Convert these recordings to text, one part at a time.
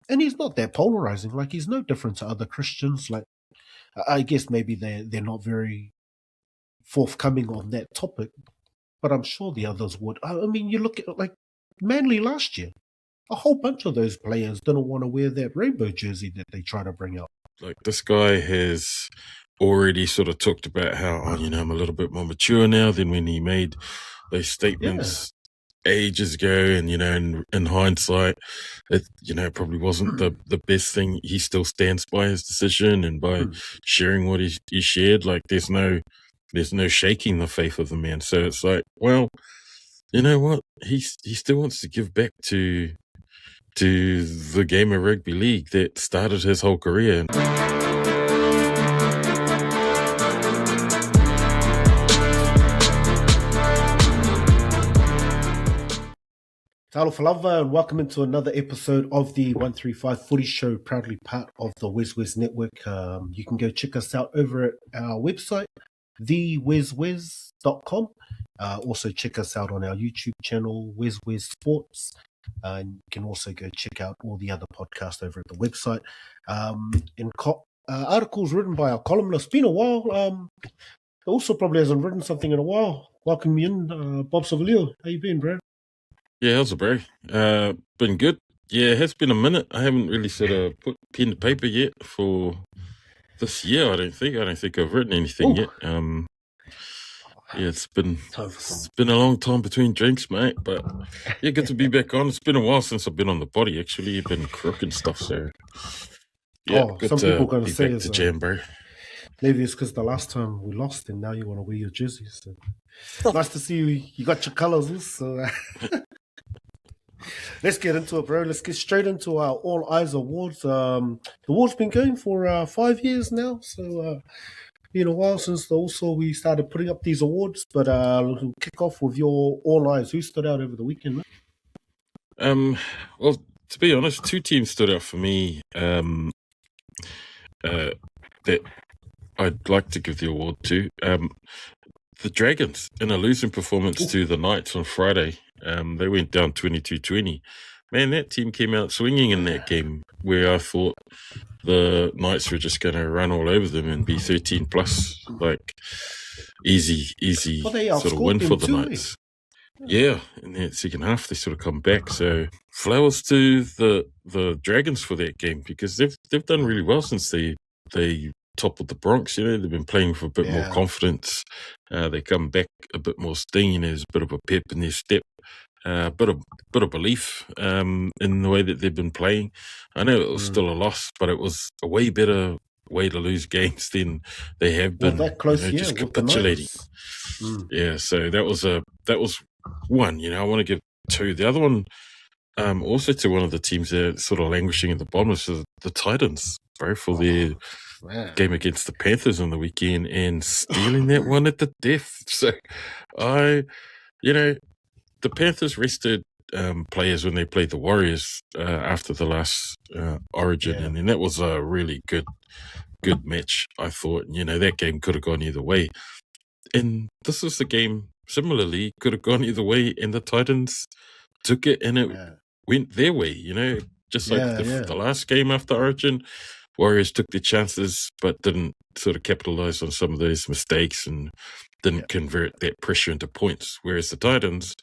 and he's not that polarizing. Like, he's no different to other Christians. Like, I guess maybe they're not very forthcoming on that topic, but I'm sure the others would. I mean, you look at like Manly last year. A whole bunch of those players didn't want to wear that rainbow jersey that they try to bring out. Like, this guy has already sort of talked about how, I'm a little bit more mature now than when he made those statements ages ago. And, in hindsight, it, probably wasn't the best thing. He still stands by his decision and by sharing what he shared. Like, there's no shaking the faith of the man. So it's like, well, you know what? He still wants to give back to the game of rugby league that started his whole career. Talo Falava, and welcome into another episode of the 135 Footy Show, proudly part of the Weswes network. You can go check us out over at our website, theweswes.com. Also check us out on our YouTube channel, Weswes Sports. And you can also go check out all the other podcasts over at the website. Articles written by our columnist. It's been a while. Also probably hasn't written something in a while. Welcome me in, Bob Savalio. How you been, bro? Yeah, how's it, bro? Been good. Yeah, it has been a minute. I haven't really sort of put pen to paper yet for this year, I don't think. I don't think I've written anything yet. Yeah, it's been a long time between drinks, mate. But yeah, good to be back on. It's been a while since I've been on the body, actually. I've been crook and stuff, so yeah, good some people are going to say back to jam, bro. Maybe it's because the last time we lost and now you want to wear your jersey. So nice to see you got your colours. So let's get into it, bro. Let's get straight into our All Eyez Awards. The award's been going for 5 years now, so been a while since also we started putting up these awards. But we'll kick off with your All Eyez. Who stood out over the weekend, man? Well, to be honest, two teams stood out for me that I'd like to give the award to. The Dragons, in a losing performance to the Knights on Friday. They went down 22-20. Man, that team came out swinging in that game, where I thought the Knights were just going to run all over them and be 13 plus, like easy sort of win for the Knights. Yeah, in that second half, they sort of come back. So flowers to the Dragons for that game, because they've done really well since they toppled the Bronx. They've been playing with a bit more confidence. They come back a bit more sting, there's a bit of a pep in their step. Bit of belief in the way that they've been playing. I know it was still a loss, but it was a way better way to lose games than they have been. That close, just capitulating. Yeah, so that was one. I want to give two. The other one, also to one of the teams that are sort of languishing at the bottom, is the Titans, bro, for their game against the Panthers on the weekend and stealing that one at the death. So the Panthers rested players when they played the Warriors after the last Origin, and then that was a really good match, I thought. That game could have gone either way. And this is the game, similarly, could have gone either way, and the Titans took it, and it went their way, just like the last game after Origin. Warriors took their chances, but didn't sort of capitalize on some of those mistakes and didn't convert that pressure into points. Whereas the Titans,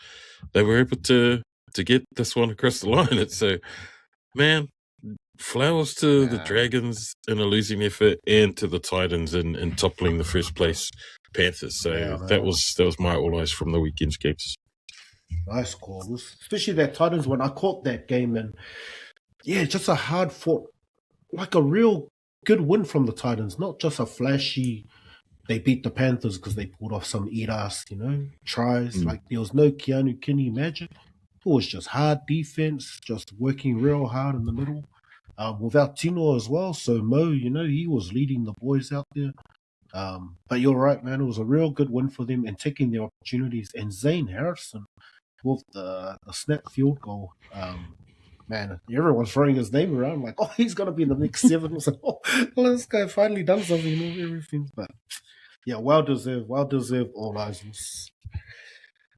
they were able to get this one across the line. And so, man, flowers to the Dragons in a losing effort, and to the Titans in toppling the first place Panthers. So that was my All Eyes from the weekend's games. Nice call, especially that Titans one. I caught that game, and just a hard fought, like a real good win from the Titans, not just a flashy. They beat the Panthers because they pulled off some eat-ass, tries. Like, there was no Keanu Kinney magic. It was just hard defense, just working real hard in the middle. Without Tino as well. So Mo, he was leading the boys out there. But you're right, man. It was a real good win for them and taking their opportunities. And Zane Harrison with the snap field goal. Man, everyone's throwing his name around like, he's going to be in the next 7. I was like, this guy finally done something, everything. But yeah, well deserved All Eyes.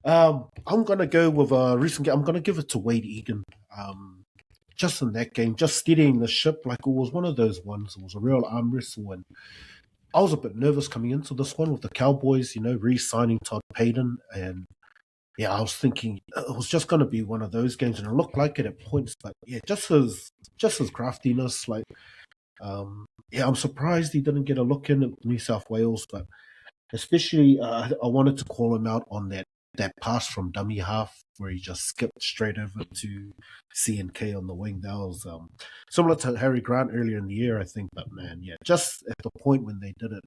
I'm going to go with a recent game. I'm going to give it to Wade Egan. just in that game, just steadying the ship, like it was one of those ones. It was a real arm wrestle, and I was a bit nervous coming into this one with the Cowboys, re-signing Todd Payton, and yeah, I was thinking it was just going to be one of those games, and it looked like it at points. But yeah, just his craftiness, like yeah, I'm surprised he didn't get a look in at New South Wales, but especially I wanted to call him out on that pass from dummy half where he just skipped straight over to C&K on the wing. That was similar to Harry Grant earlier in the year, I think. But man, yeah, just at the point when they did it,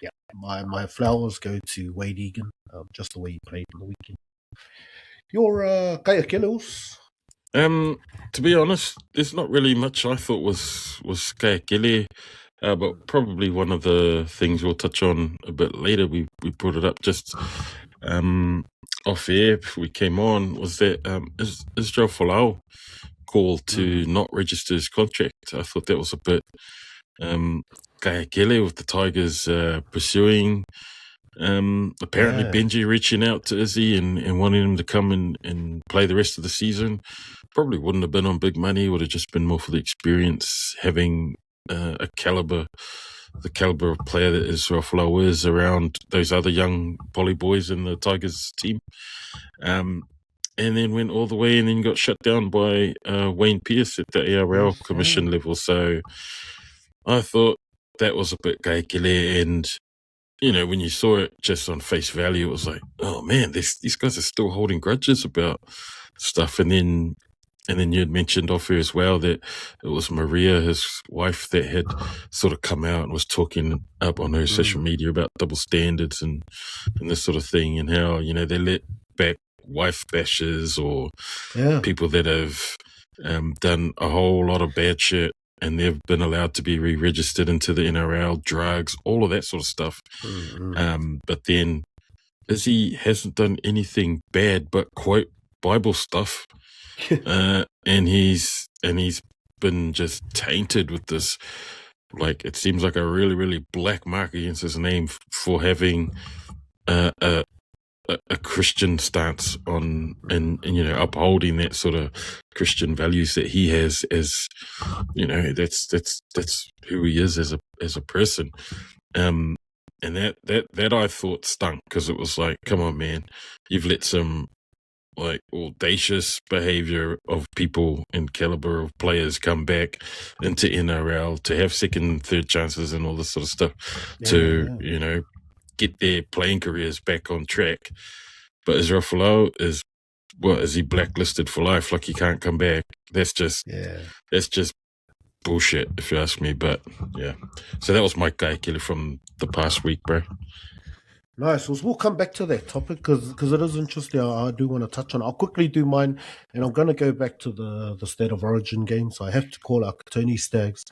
yeah, my flowers go to Wade Egan, just the way he played on the weekend. Your Kaea Kelos? To be honest, there's not really much I thought was Kele, but probably one of the things we'll touch on a bit later. We brought it up just off air before we came on, was that Israel Folau call to not register his contract. I thought that was a bit Kele with the Tigers pursuing. Apparently Benji reaching out to Izzy and wanting him to come and play the rest of the season. Probably wouldn't have been on big money, would have just been more for the experience, having the caliber of player that Israel Folau is around those other young poly boys in the Tigers team. And then went all the way and then got shut down by Wayne Pearce at the ARL commission level. So I thought that was a bit Kele, and when you saw it just on face value, it was like, oh man, these guys are still holding grudges about stuff. And then you had mentioned off here as well that it was Maria, his wife, that had sort of come out and was talking up on her social media about double standards and this sort of thing, and how, they let back wife bashers or people that have done a whole lot of bad shit, and they've been allowed to be re-registered into the NRL, drugs, all of that sort of stuff. But then Izzy hasn't done anything bad but quote Bible stuff. And he's been just tainted with this, like, it seems like a really, really black mark against his name for having a Christian stance on and upholding that sort of Christian values that he has, as that's who he is as a person. And that I thought stunk, because it was like, come on, man, you've let some like audacious behavior of people and caliber of players come back into NRL to have second, third chances and all this sort of stuff to get their playing careers back on track. But Israel Folau is he blacklisted for life? Like, he can't come back. That's just bullshit, if you ask me. But yeah, so that was my guy killer from the past week, bro. Nice. We'll come back to that topic because it is interesting. I do want to touch on it. I'll quickly do mine, and I'm going to go back to the State of Origin game. So I have to call out Tony Staggs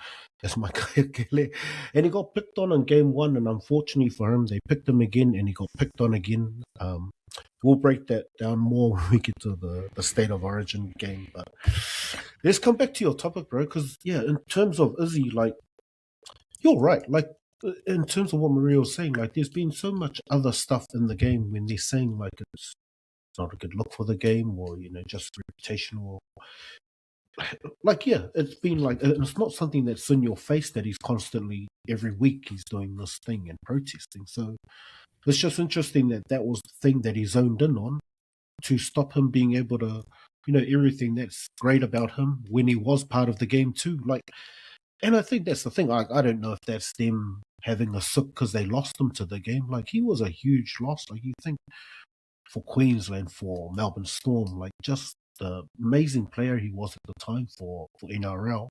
as my guy, Kele. And he got picked on in game one, and unfortunately for him, they picked him again, and he got picked on again. We'll break that down more when we get to the State of Origin game. But let's come back to your topic, bro, because, yeah, in terms of Izzy, like, you're right. Like, in terms of what Maria was saying, like, there's been so much other stuff in the game when they're saying, like, it's not a good look for the game, or, just reputational. Like, yeah, it's been like, it's not something that's in your face that he's constantly, every week, he's doing this thing and protesting. So it's just interesting that was the thing that he zoned in on to stop him being able to, everything that's great about him when he was part of the game too. Like, and I think that's the thing. I don't know if that's them having a sook because they lost him to the game. Like, he was a huge loss. Like, you think for Queensland, for Melbourne Storm, like, just the amazing player he was at the time for NRL.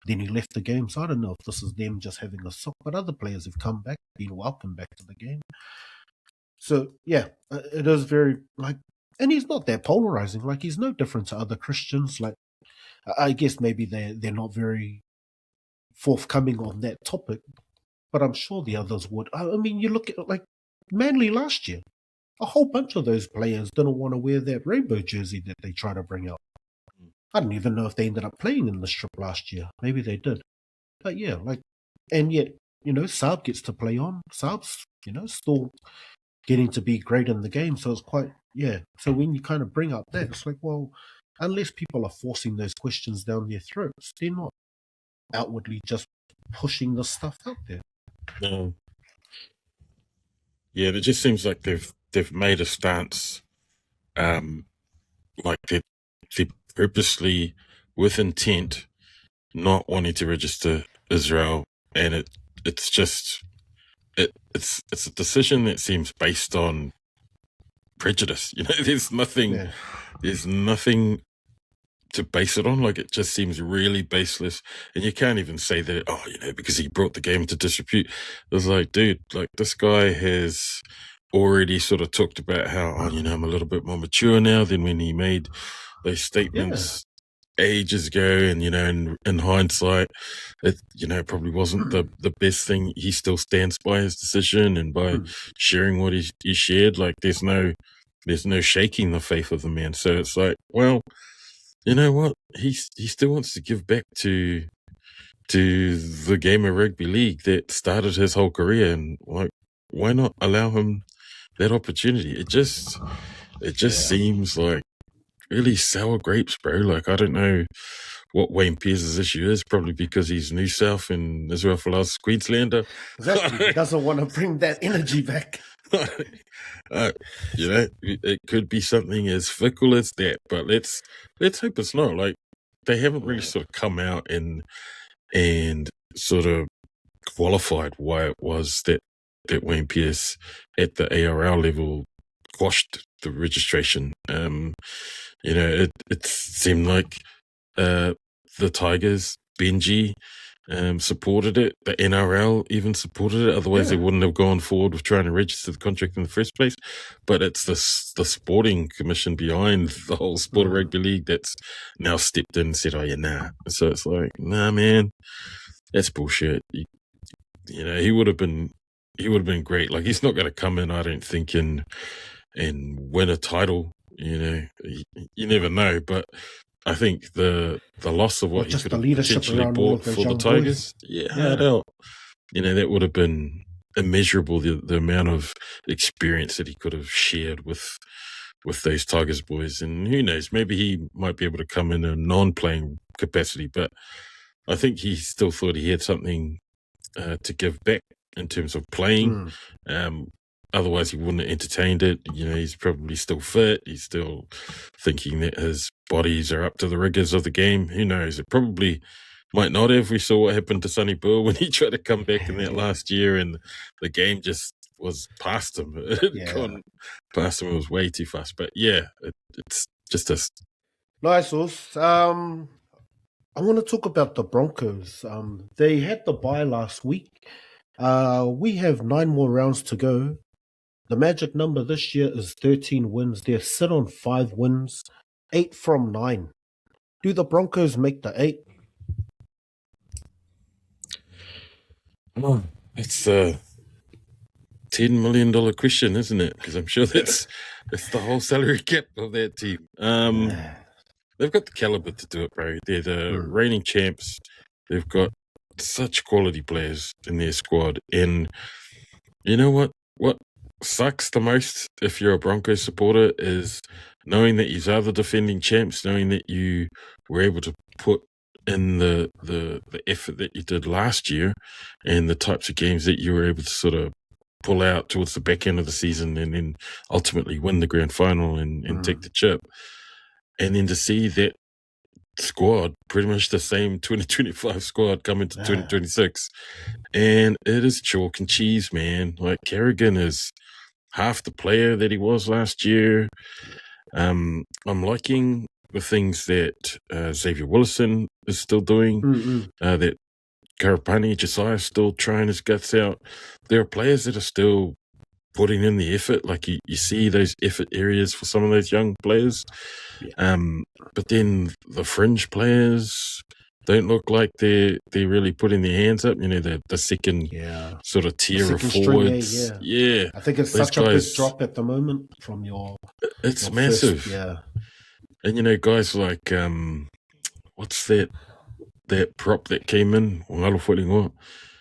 Then he left the game. So I don't know if this is them just having a sook, but other players have come back, been welcomed back to the game. So, yeah, it is very, like, and he's not that polarizing. Like, he's no different to other Christians. Like, I guess maybe they're not very forthcoming on that topic, but I'm sure the others would. I mean, you look at, like, Manly last year, a whole bunch of those players didn't want to wear that rainbow jersey that they try to bring out. I don't even know if they ended up playing in the strip last year. Maybe they did. But yeah, like, and yet, Saab gets to play on. Saab's, still getting to be great in the game. So it's quite, yeah. So when you kind of bring up that, it's like, well, unless people are forcing those questions down their throats, they're not outwardly just pushing the stuff out there. No. Yeah, it just seems like they've made a stance, like they're purposely, with intent, not wanting to register Israel, and it's a decision that seems based on prejudice. There's nothing to base it on. Like, it just seems really baseless, and you can't even say that, because he brought the game to disrepute. It's like, dude, like, this guy has already sort of talked about how, I'm a little bit more mature now than when he made those statements ages ago, and in hindsight, it probably wasn't the best thing. He still stands by his decision and by sharing what he shared. Like, there's no shaking the faith of the man. So it's like, well, you know what? He still wants to give back to the game of rugby league that started his whole career, and like, why not allow him that opportunity? It just seems like really sour grapes, bro. Like, I don't know what Wayne Pearce's issue is. Probably because he's New South and Israel Folau's Queenslander. Exactly. He doesn't want to bring that energy back. It could be something as fickle as that, but let's hope it's not. Like, they haven't really sort of come out and sort of qualified why it was that Wayne Pearce at the ARL level quashed the registration. It seemed like the Tigers, Benji, supported it. The NRL even supported it. Otherwise, they wouldn't have gone forward with trying to register the contract in the first place. But it's the sporting commission behind the whole sport of rugby league that's now stepped in and said, "Oh, yeah, nah." So it's like, nah, man, that's bullshit. He would have been great. Like, he's not going to come in, I don't think, and win a title. You never know. But I think the loss of what he could have potentially bought for the Tigers, that would have been immeasurable. The amount of experience that he could have shared with those Tigers boys, and who knows, maybe he might be able to come in a non-playing capacity. But I think he still thought he had something to give back in terms of playing. Otherwise, he wouldn't have entertained it. He's probably still fit. He's still thinking that his bodies are up to the rigors of the game. Who knows? It probably might not have. We saw what happened to Sonny Bill when he tried to come back in that last year, and the game just was past him. It had gone past him. It was way too fast. But it's just a... Nice, Us. I want to talk about the Broncos. They had the bye last week. We have 9 more rounds to go. The magic number this year is 13 wins. They sit on 5 wins, 8 from 9. Do the Broncos make the 8? Oh, it's a $10 million question, isn't it? Because I'm sure that's the whole salary cap of that team. They've got the caliber to do it, bro. They're the reigning champs. They've got such quality players in their squad. And you know what? What sucks the most if you're a Broncos supporter is knowing that you are the defending champs, knowing that you were able to put in the effort that you did last year and the types of games that you were able to sort of pull out towards the back end of the season and then ultimately win the grand final and take the chip. And then to see that squad, pretty much the same 2025 squad coming to 2026, and it is chalk and cheese, man. Like, Kerrigan is half the player that he was last year. I'm liking the things that Xavier Willison is still doing, that Karapani, Josiah is still trying his guts out. There are players that are still putting in the effort. Like, you see those effort areas for some of those young players. But then the fringe players don't look like they're really putting their hands up. The second sort of tier of forwards. I think it's such a big drop at the moment from your... It's massive. And guys like what's that prop that came in?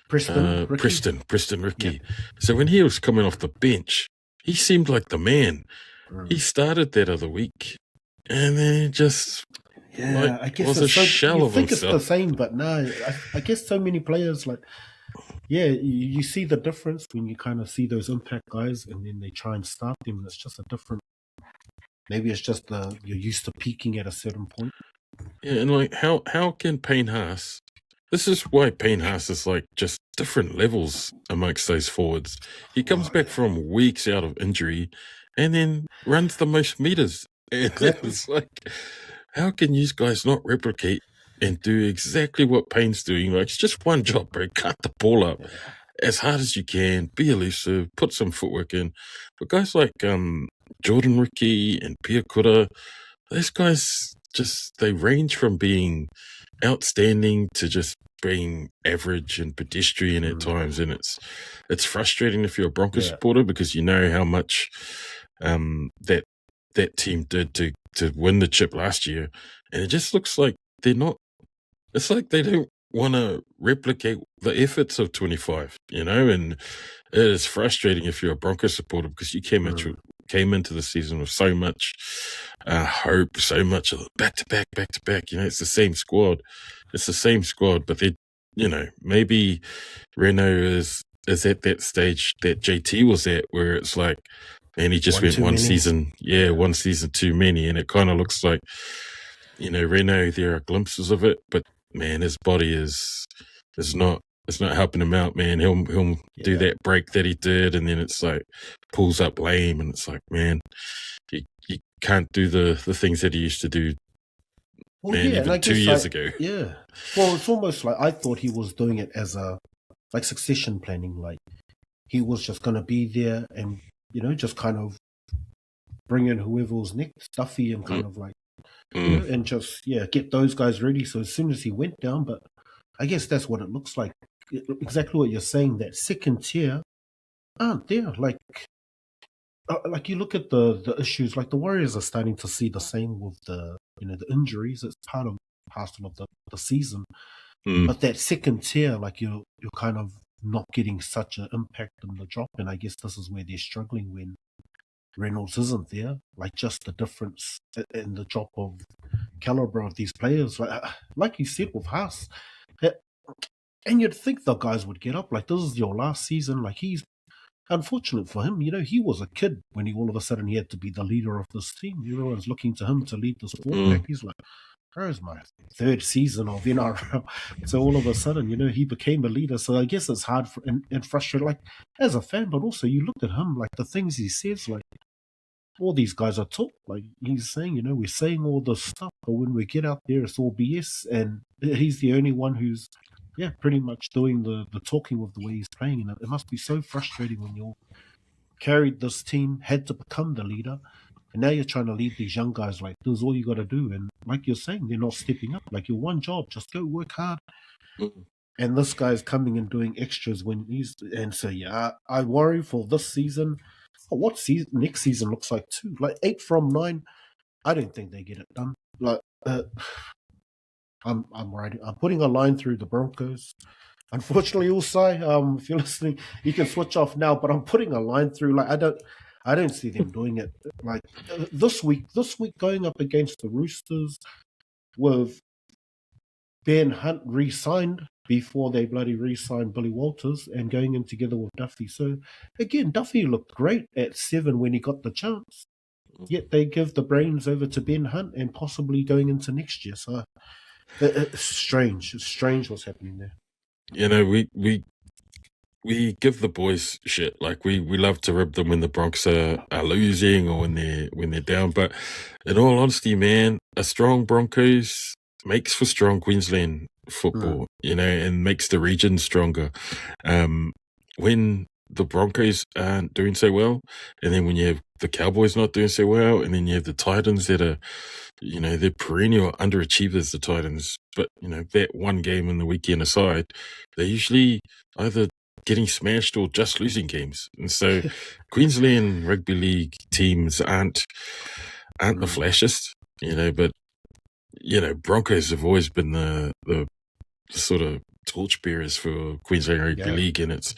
Preston Ricky. So when he was coming off the bench, he seemed like the man. He started that other week, and then just I guess was a it's so. shell You of think it's the himself. same, but no. I guess so many players you see the difference when you kind of see those impact guys, and then they try and start them, and it's just a different. Maybe it's just you're used to peaking at a certain point. Yeah, and like how can Payne Haas? This is why Payne Haas is like just different levels amongst those forwards. He comes back from weeks out of injury, and then runs the most meters. And Exactly. it's like, how can you guys not replicate and do exactly what Payne's doing? Like, it's just one job, bro. Cut the ball up as hard as you can, be elusive, put some footwork in. But guys like Jordan Ricky and Pia Kura, those guys they range from being outstanding to just being average and pedestrian at times, and it's frustrating if you're a Broncos supporter because you know how much that team did to win the chip last year, and it just looks like they're not. It's like they don't want to replicate the efforts of 25, and it is frustrating if you're a Broncos supporter because you came into the season with so much hope, so much of back to back. It's the same squad. But they, maybe Renault is at that stage that JT was at, where it's like, man, he just went one season too many, and it kind of looks like, Renault. There are glimpses of it, but man, his body is not. It's not helping him out, man. He'll do that break that he did, and then it's like pulls up lame, and it's like, man, he can't do the things that he used to do. Well, man, even 2 years ago. Yeah. Well, it's almost like I thought he was doing it as succession planning. Like he was just going to be there and, just kind of bring in whoever was next, Duffy, and kind of like, and just, get those guys ready. So as soon as he went down, but I guess that's what it looks like. Exactly what you're saying, that second tier aren't there. Like you look at the issues, like the Warriors are starting to see the same with the injuries. It's parcel of the season. But that second tier, like you're kind of not getting such an impact in the drop, and I guess this is where they're struggling when Reynolds isn't there. Like just the difference in the drop of caliber of these players, like you said with Haas. And you'd think the guys would get up. Like, this is your last season. Like, he's unfortunate for him. He was a kid when all of a sudden he had to be the leader of this team. Everyone's looking to him to lead the sport back. He's like, where's my third season of NRL? So all of a sudden, he became a leader. So I guess it's hard and frustrating, like, as a fan, but also you look at him, like, the things he says, like, all these guys are talk. Like, he's saying, we're saying all this stuff, but when we get out there, it's all BS. And he's the only one who's pretty much doing the talking with the way he's playing. And it must be so frustrating when you carried this team, had to become the leader, and now you're trying to lead these young guys. Like, this is all you got to do. And like you're saying, they're not stepping up. Like, your one job, just go work hard. And this guy's coming and doing extras when he's... And so, I worry for this season. What season? Next season looks like too. Like 8 from 9. I don't think they get it done. Like, I'm writing. I'm putting a line through the Broncos. Unfortunately, Usai, if you're listening, you can switch off now. But I'm putting a line through. Like I don't see them doing it. Like this week going up against the Roosters with Ben Hunt re-signed before they bloody re-signed Billy Walters, and going in together with Duffy. So again, Duffy looked great at 7 when he got the chance. Yet they give the brains over to Ben Hunt and possibly going into next year. So it's strange. It's strange what's happening there. We give the boys shit. Like we love to rib them when the Bronx are losing or when they're down. But in all honesty, man, a strong Broncos makes for strong Queensland football, and makes the region stronger. When the Broncos aren't doing so well, and then when you have the Cowboys not doing so well, and then you have the Titans that are, they're perennial underachievers, the Titans. But, that one game in the weekend aside, they're usually either getting smashed or just losing games. And so Queensland Rugby League teams aren't the flashiest, but, Broncos have always been the sort of torchbearers for Queensland Rugby Yeah. League, and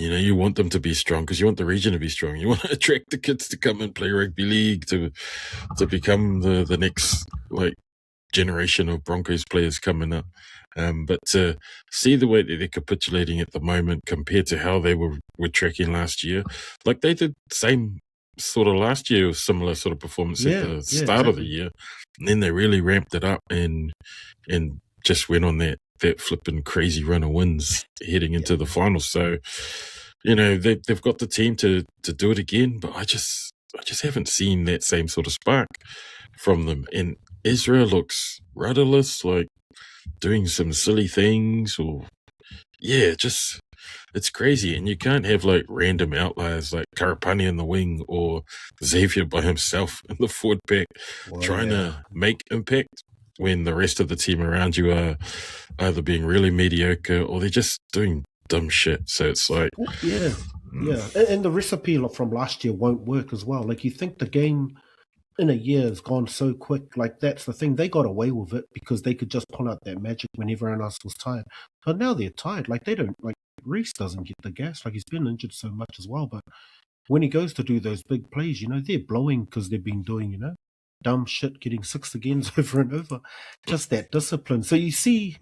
you want them to be strong because you want the region to be strong. You want to attract the kids to come and play rugby league to become the next generation of Broncos players coming up. But to see the way that they're capitulating at the moment compared to how they were tracking last year, like they did the same sort of last year, similar sort of performance at the start of the year, and then they really ramped it up and just went on that flipping crazy run of wins heading into the finals. So, they've got the team to do it again, but I just haven't seen that same sort of spark from them. And Israel looks rudderless, like doing some silly things, or it's crazy. And you can't have like random outliers like Karapani in the wing or Xavier by himself in the forward pack trying to make impact when the rest of the team around you are either being really mediocre or they're just doing dumb shit. So it's like... Yeah. And the recipe from last year won't work as well. Like, you think the game in a year has gone so quick. Like, that's the thing. They got away with it because they could just pull out that magic when everyone else was tired. But now they're tired. Like, they don't... Like, Reece doesn't get the gas. Like, he's been injured so much as well. But when he goes to do those big plays, they're blowing because they've been doing, dumb shit, getting 6 agains over and over. Just that discipline. So you see,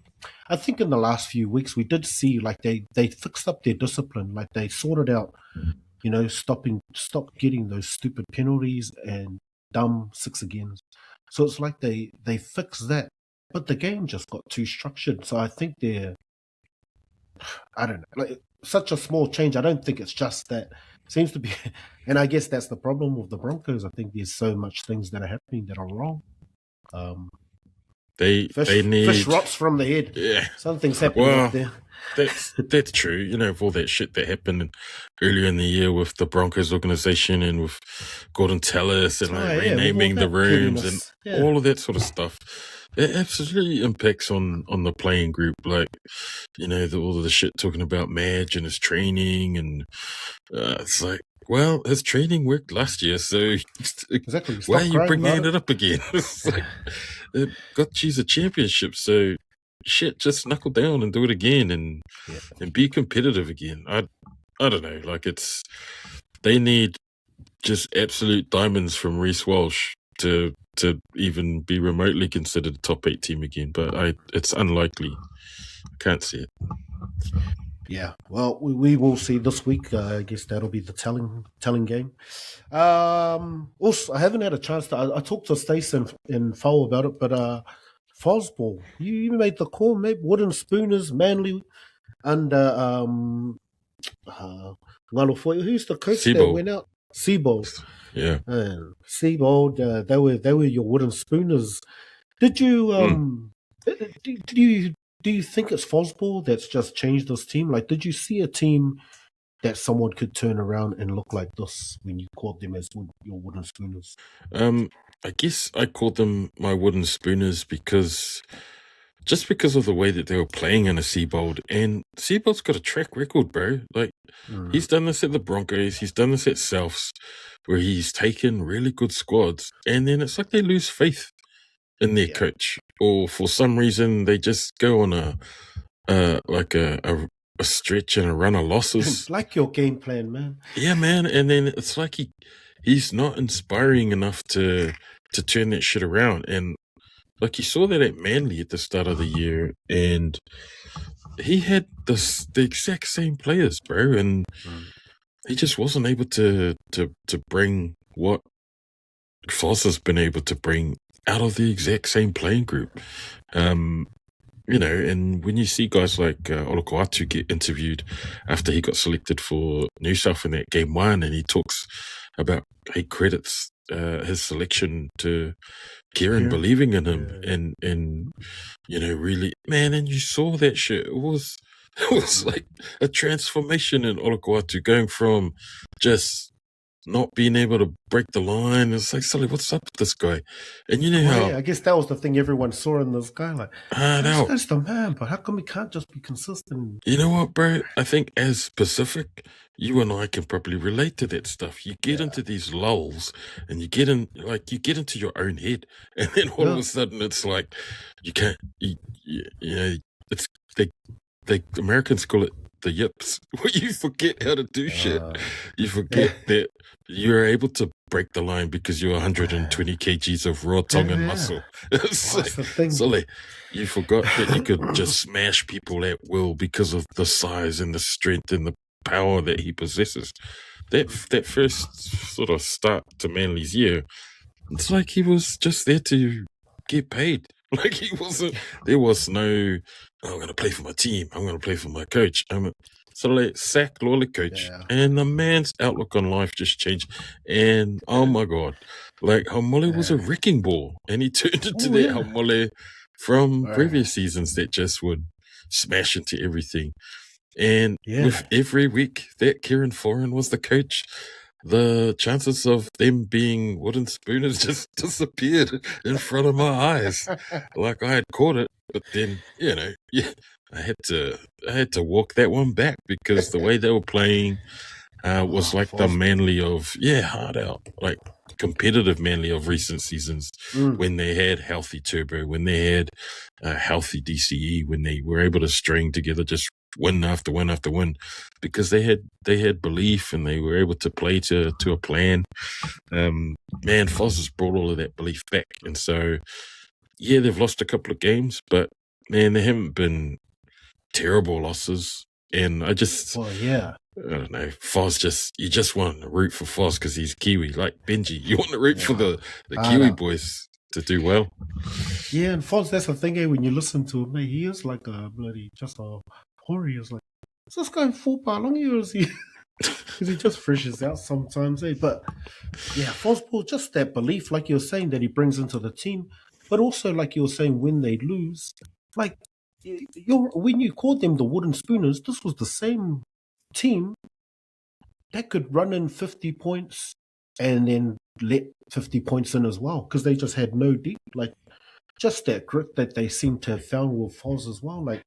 I think in the last few weeks we did see like they fixed up their discipline. Like they sorted out, stop getting those stupid penalties and dumb 6 agains. So it's like they fixed that. But the game just got too structured. So I think I don't know, like such a small change. I don't think it's just that. Seems to be, and I guess that's the problem with the Broncos. I think there's so much things that are happening that are wrong. They need fish rots from the head. Yeah, something's happening up there. That's true. Of all that shit that happened earlier in the year with the Broncos organization and with Gordon Tallis and renaming the rooms and all of that sort of stuff. It absolutely impacts on the playing group. Like, all of the shit talking about Madge and his training, and it's like, well, his training worked last year, so exactly. Why are you bringing it up again? It's like, it got you a championship, so shit, just knuckle down and do it again and be competitive again. I don't know. Like, they need just absolute diamonds from Reece Walsh to even be remotely considered a top 8 team again, but it's unlikely. I can't see it. Yeah, well, we will see this week. I guess that'll be the telling game. Also, I haven't had a chance to. I talked to Stacey and Folau about it, but Fosball, you made the call, maybe wooden spooners, Manly, under who's the coach that went out? Seabold. Yeah, Seabold. They were your wooden spooners. Did you do you think it's Fosball that's just changed this team? Like, did you see a team that someone could turn around and look like this when you called them as your wooden spooners? I guess I called them my wooden spooners because of the way that they were playing in a Seabold. And Seabold's got a track record, bro. Like, he's done this at the Broncos, he's done this at Souths, where he's taken really good squads, and then it's like they lose faith in their coach, or for some reason they just go on a stretch and a run of losses. Like your game plan, man. Yeah, man. And then it's like he's not inspiring enough to turn that shit around. And like, you saw that at Manly at the start of the year, and he had the exact same players, bro, and he just wasn't able to bring what Foz has been able to bring out of the exact same playing group. And when you see guys like Olokoatu get interviewed after he got selected for New South in that game 1, and he talks about, he credits his selection to Kieran believing in him, and really, man, and you saw that shit. It was like a transformation in Olokoatu, going from just not being able to break the line. It's like, Sully, what's up with this guy? And how... I guess that was the thing everyone saw in this guy. Like, that's the man, but how come he can't just be consistent? You know what, bro? I think as Pacific, you and I can probably relate to that stuff. You get into these lulls, and you get into your own head, and then all of a sudden it's like, you can't, the Americans call it the yips. You forget how to do shit. You forget that you're able to break the line because you're 120 kgs of raw Tongan muscle. It's That's the thing. Sully, you forgot that you could just smash people at will because of the size and the strength and the power that he possesses. That first sort of start to Manly's year, it's like he was just there to get paid. Like he wasn't. There was no, oh, I'm going to play for my team. I'm going to play for my coach. So like sack Lawler coach, and the man's outlook on life just changed. And oh my god, like Haumole was a wrecking ball, and he turned into that Haumole from previous seasons that just would smash into everything. And with every week that Kieran Foran was the coach, the chances of them being wooden spooners just disappeared in front of my eyes. Like I had caught it, but then I had to walk that one back because the way they were playing was like the Manly of hard out, like competitive Manly of recent seasons when they had healthy Turbo, when they had healthy DCE, when they were able to string together just win after win after win, because they had belief and they were able to play to a plan. Man, Foz has brought all of that belief back, and so they've lost a couple of games, but man, they haven't been terrible losses. And I just, I don't know, Foz you just want to root for Foz because he's Kiwi, like Benji. You want to root for the Kiwi boys to do well. Yeah, and Foz, that's the thing, when you listen to him, he is like a bloody, just a horror. Is like, is this guy full long or is he? Because he just freshes out sometimes, But Fosball, just that belief, like you were saying, that he brings into the team, but also like you were saying, when they lose, like when you called them the wooden spooners, this was the same team that could run in 50 points and then let 50 points in as well, because they just had no deep, like just that grit that they seem to have found with Foz as well. Like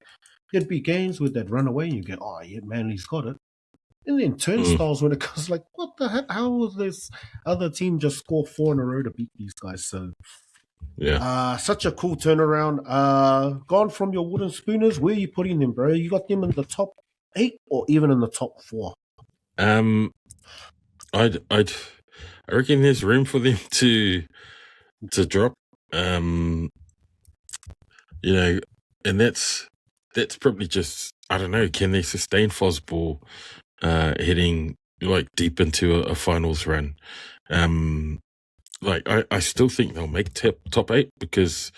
there'd be games where they'd run away and you go, oh yeah, Manly's got it. And then turnstiles when it comes like, what the heck? How was this other team just score 4 in a row to beat these guys? So such a cool turnaround. Gone from your wooden spooners, where are you putting them, bro? You got them in the top 8 or even in the top 4? I reckon there's room for them to drop. And that's probably just, I don't know, can they sustain Fosball heading like deep into a finals run? Like I still think they'll make top 8 because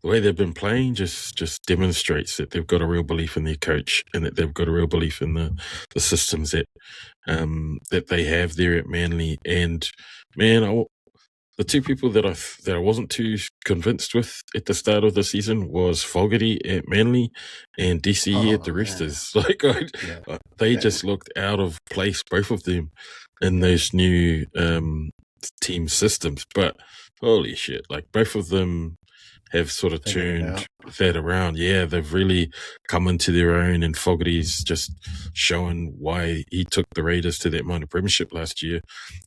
the way they've been playing just demonstrates that they've got a real belief in their coach and that they've got a real belief in the systems that they have there at Manly. And man, the two people that I wasn't too convinced with at the start of the season was Fogarty at Manly and DCE at the Roosters. Like they just looked out of place, both of them, in those new team systems. But holy shit, like both of them have sort of turned that around. Yeah, they've really come into their own, and Fogarty's just showing why he took the Raiders to that minor premiership last year.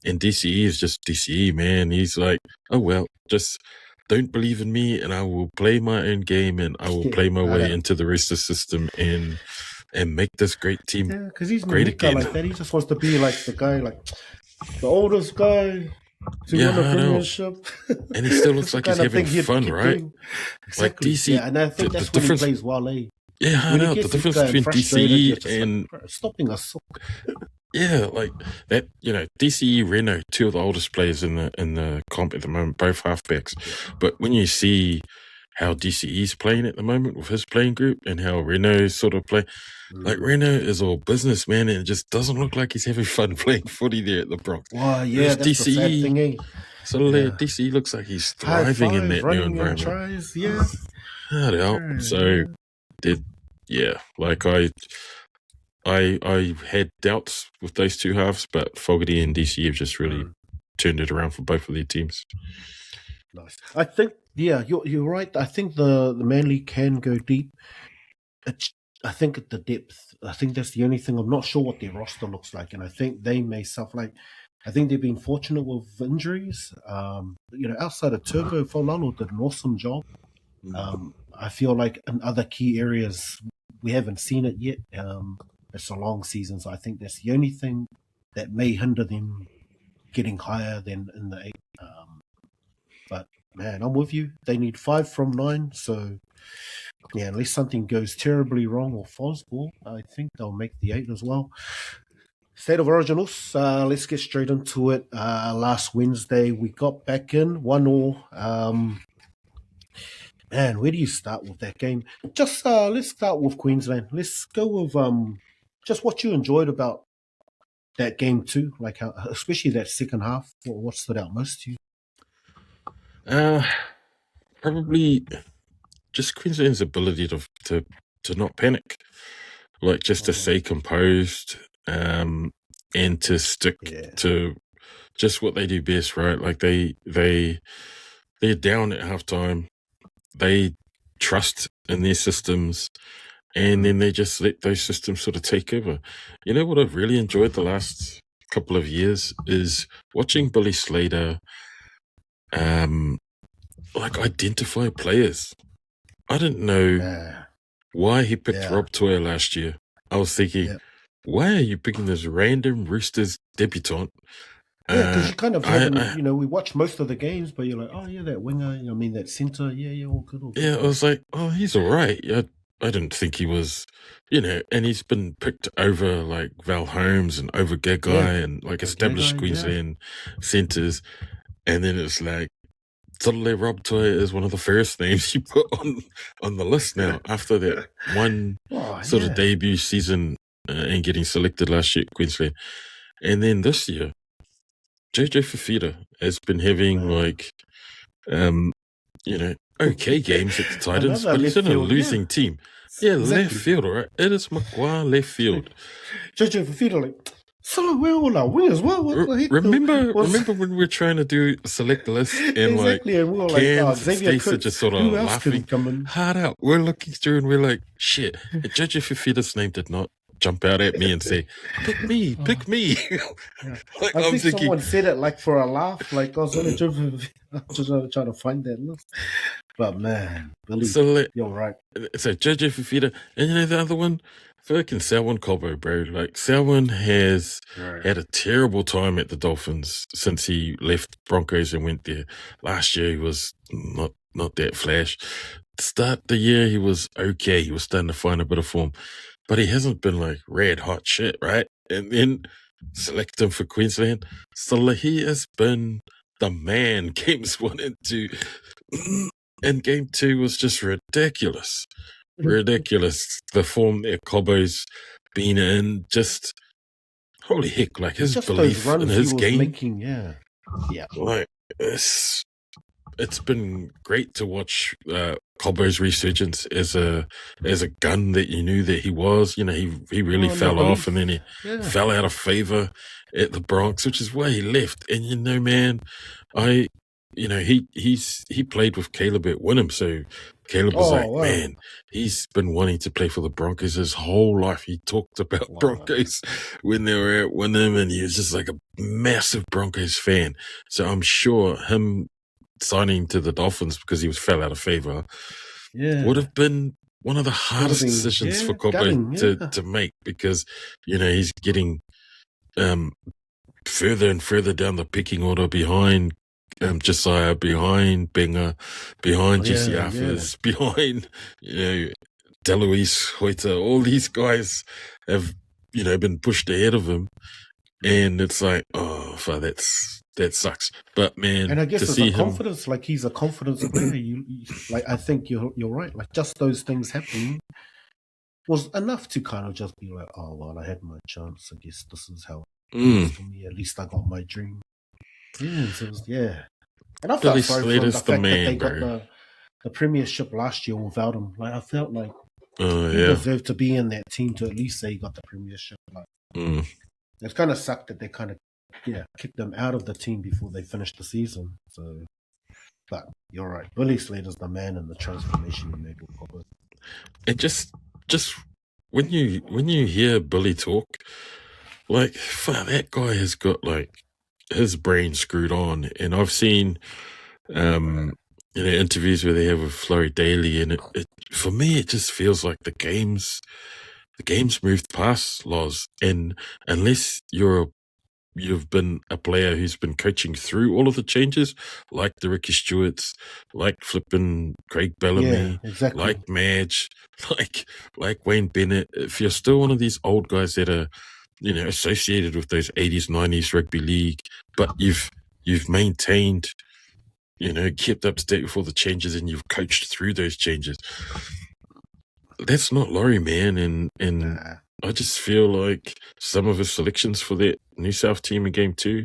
And DCE is just DCE, man. He's like, oh, well, just don't believe in me and I will play my own game and I will play my way into the rest of the system and make this great team because he's great again. Like that. He just wants to be like the guy, like the oldest guy to win a premiership. And he still looks like he's having fun, right? Exactly. Like DC, and I think that's when he plays well, Yeah, I know. The difference between DCE and like, stopping us. Yeah, like that. DCE, Reno, two of the oldest players in the comp at the moment, both halfbacks. But when you see how DCE's playing at the moment with his playing group and how Reno's sort of play, like Reno is all business, man, and it just doesn't look like he's having fun playing footy there at the Bronx. Well, yeah, that's DCE, the sad thing, So DCE looks like he's thriving in that new environment. Tries, So, like I had doubts with those two halves, but Fogarty and DC have just really turned it around for both of their teams. Nice. I think, you're right. I think the Manly can go deep. I think at the depth, I think that's the only thing. I'm not sure what their roster looks like, and I think they may suffer. Like, I think they've been fortunate with injuries. Outside of Turbo, Folau did an awesome job. I feel like in other key areas, we haven't seen it yet. It's a long season, so I think that's the only thing that may hinder them getting higher than in the 8. But man, I'm with you. They need 5 from 9, so yeah, unless something goes terribly wrong or Fosball, I think they'll make the 8 as well. State of Originals, let's get straight into it. Last Wednesday, we got back in 1-1. Man, where do you start with that game? Just let's start with Queensland. Let's go with just what you enjoyed about that game too, like how, especially that second half. What stood out most to you? Probably just Queensland's ability to not panic, like just to stay composed, and to stick to just what they do best, right? Like they're down at halftime, they trust in their systems, and then they just let those systems sort of take over. You know what I've really enjoyed the last couple of years is watching Billy Slater like identify players. I didn't know why he picked Rob Toyer last year. I was thinking, why are you picking this random Roosters debutant? Yeah, because you kind of haven't, we watched most of the games, but you're like, oh yeah, that winger, that centre, all good. All good. Yeah, I was like, oh, he's all right. I didn't think he was, and he's been picked over like Val Holmes and over Gagai and like established Queensland centres. And then it's like, suddenly Rob Toyer is one of the first names you put on the list now after that one sort of debut season and getting selected last year at Queensland. And then this year, JJ Fafita has been having okay games at the Titans, but he's in a losing team. Yeah, exactly. Left field, all right? It is Macquarie left field. JJ Fafita, like, so we're all our wingers. Remember when we were trying to do select list and and we were like, Stacey just sort of laughing hard out. We're looking through and we're like, shit. JJ Fafita's name did not jump out at me and say, pick me. Like, I think someone said it like for a laugh. Like I was only just trying to find that list. But man, Billy, you're right. So JJ Fafita, and the other one, fucking Selwyn Cobbo, bro. Like Selwyn has had a terrible time at the Dolphins since he left Broncos and went there. Last year he was not that flash. To start the year he was okay. He was starting to find a bit of form. But he hasn't been like red hot shit, right? And then select him for Queensland. So he has been the man. Games 1 and 2. And game 2 was just ridiculous. Ridiculous. The form that Cobbo's been in, just holy heck, like his just belief in his game. Like it's been great to watch Cobbo's resurgence as a gun that you knew that he was. He really fell off and then he fell out of favor at the Bronx, which is why he left. And man, he played with Caleb at Wynnum, so Caleb was man, he's been wanting to play for the Broncos his whole life. He talked about Broncos when they were at Wynnum, and he was just like a massive Broncos fan. So I'm sure him signing to the Dolphins because he fell out of favor would have been one of the hardest decisions for Cobbo to make, because he's getting further and further down the pecking order behind Josiah, behind Benga, behind Jesse Arthurs, behind Deloise Hoita. All these guys have been pushed ahead of him, and it's like, oh, that sucks. But man, and I guess it's a confidence. Like he's a confidence player. I think you're right. Like just those things happening was enough to kind of just be like, oh well, I had my chance. I guess this is how it is for me. At least I got my dream. Yeah, so and I felt sorry for the fact that they got the premiership last year without him. Like I felt like he deserved to be in that team to at least say he got the premiership. Like it kind of sucked that they kind of kicked them out of the team before they finished the season. So, but you're right. Billy Slater's the man in the transformation he made with Cobbo. And just when you hear Billy talk, like that guy has got like his brain screwed on. And I've seen interviews where they have with Florrie Daly, and it for me it just feels like the game's moved past Loz, and unless you've been a player who's been coaching through all of the changes, like the Ricky Stewarts, like flipping Craig Bellamy, exactly. like Madge, like Wayne Bennett. If you're still one of these old guys that are, associated with those 80s, 90s rugby league, but you've maintained, kept up to date with all the changes and you've coached through those changes. That's not Laurie, man, and Nah. I just feel like some of his selections for that New South team in game 2,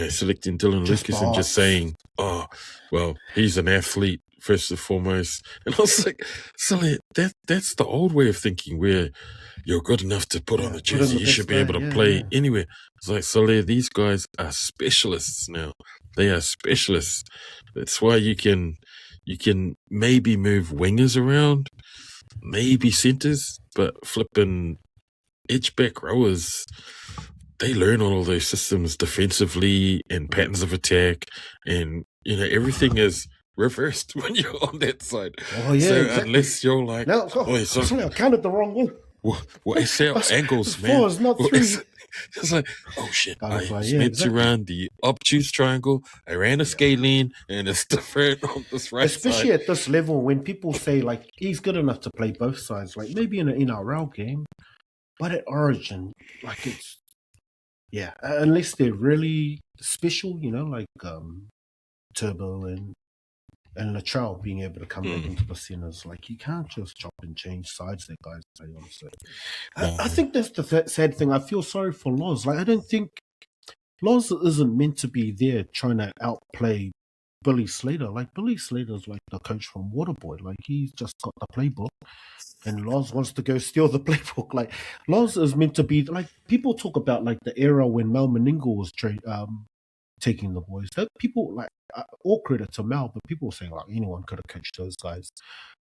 selecting Dylan Just Lucas and just saying, oh, well, he's an athlete first and foremost. And I was like, Sully, that's the old way of thinking where you're good enough to put on a jersey, you should be able to play anywhere. It's like, Sully, these guys are specialists now. They are specialists. That's why you can maybe move wingers around, maybe centers, but flipping edge back rowers, they learn all of those systems defensively and patterns of attack, and everything is reversed when you're on that side. Oh yeah, so exactly. Unless you're like, sorry, I counted the wrong way. What is our angles, man? 4 is not 3. It's like, oh shit, I was meant to run the obtuse triangle. I ran a scalene, and it's different on this right Especially side. at this level, when people say like he's good enough to play both sides, like maybe in an NRL game, but at Origin, like it's unless they're really special, like Turbo and Latrell being able to come back into the centers. Like you can't just chop and change sides that guys play on. So I think that's the sad thing. I feel sorry for Loz. Like I don't think Loz isn't meant to be there trying to outplay Billy Slater. Like Billy Slater's like the coach from Waterboy. Like he's just got the playbook, and Loz wants to go steal the playbook. Like Loz is meant to be like people talk about like the era when Mal Meninga was taking the boys. That people like all credit to Mal, but people saying like anyone could have coached those guys.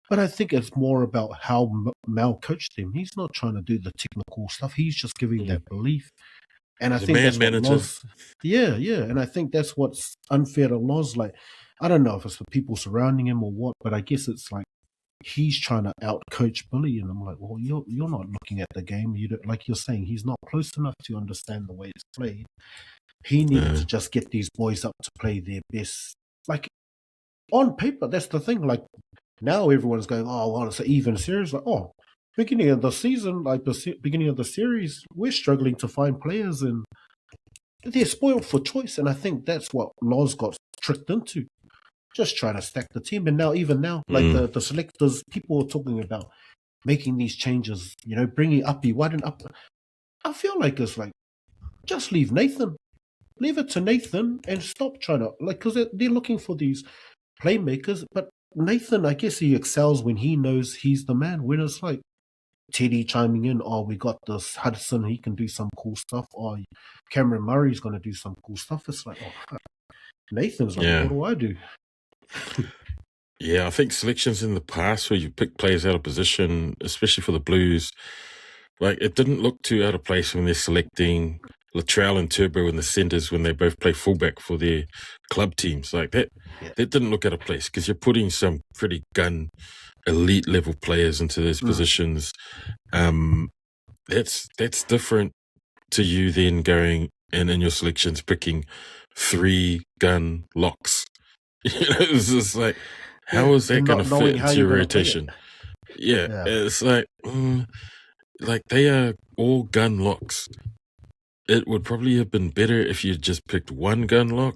But I think it's more about how Mal coached them. He's not trying to do the technical stuff. He's just giving that belief. And I think that's what Loz, and I think that's what's unfair to Loz. Like, I don't know if it's the people surrounding him or what, but I guess it's like he's trying to out coach Billy, and I'm like, well, you're not looking at the game. You don't, like you're saying, he's not close enough to understand the way it's played. He needed to just get these boys up to play their best. Like on paper, that's the thing. Like now, everyone's going, oh, well, it's an even series. Like, oh. Beginning of the season, like the beginning of the series, we're struggling to find players, and they're spoiled for choice. And I think that's what Loz got tricked into, just trying to stack the team. And now, even now, like the selectors, people are talking about making these changes. Bringing Uppy. Why didn't Uppy? I feel like it's like just leave Nathan, leave it to Nathan, and stop trying to because they're looking for these playmakers. But Nathan, I guess he excels when he knows he's the man. When it's like Teddy chiming in, we got this Hudson, he can do some cool stuff, Cameron Murray's going to do some cool stuff. It's like, Nathan's like, what do I do? I think selections in the past where you pick players out of position, especially for the Blues, like it didn't look too out of place when they're selecting Latrell and Turbo in the centres when they both play fullback for their club teams. Like that didn't look out of place because you're putting some pretty gun elite level players into those positions. That's different to you then going and in your selections picking 3 gun locks. It's just like, how is that going to fit into your rotation? It's like they are all gun locks. It would probably have been better if you just picked 1 gun lock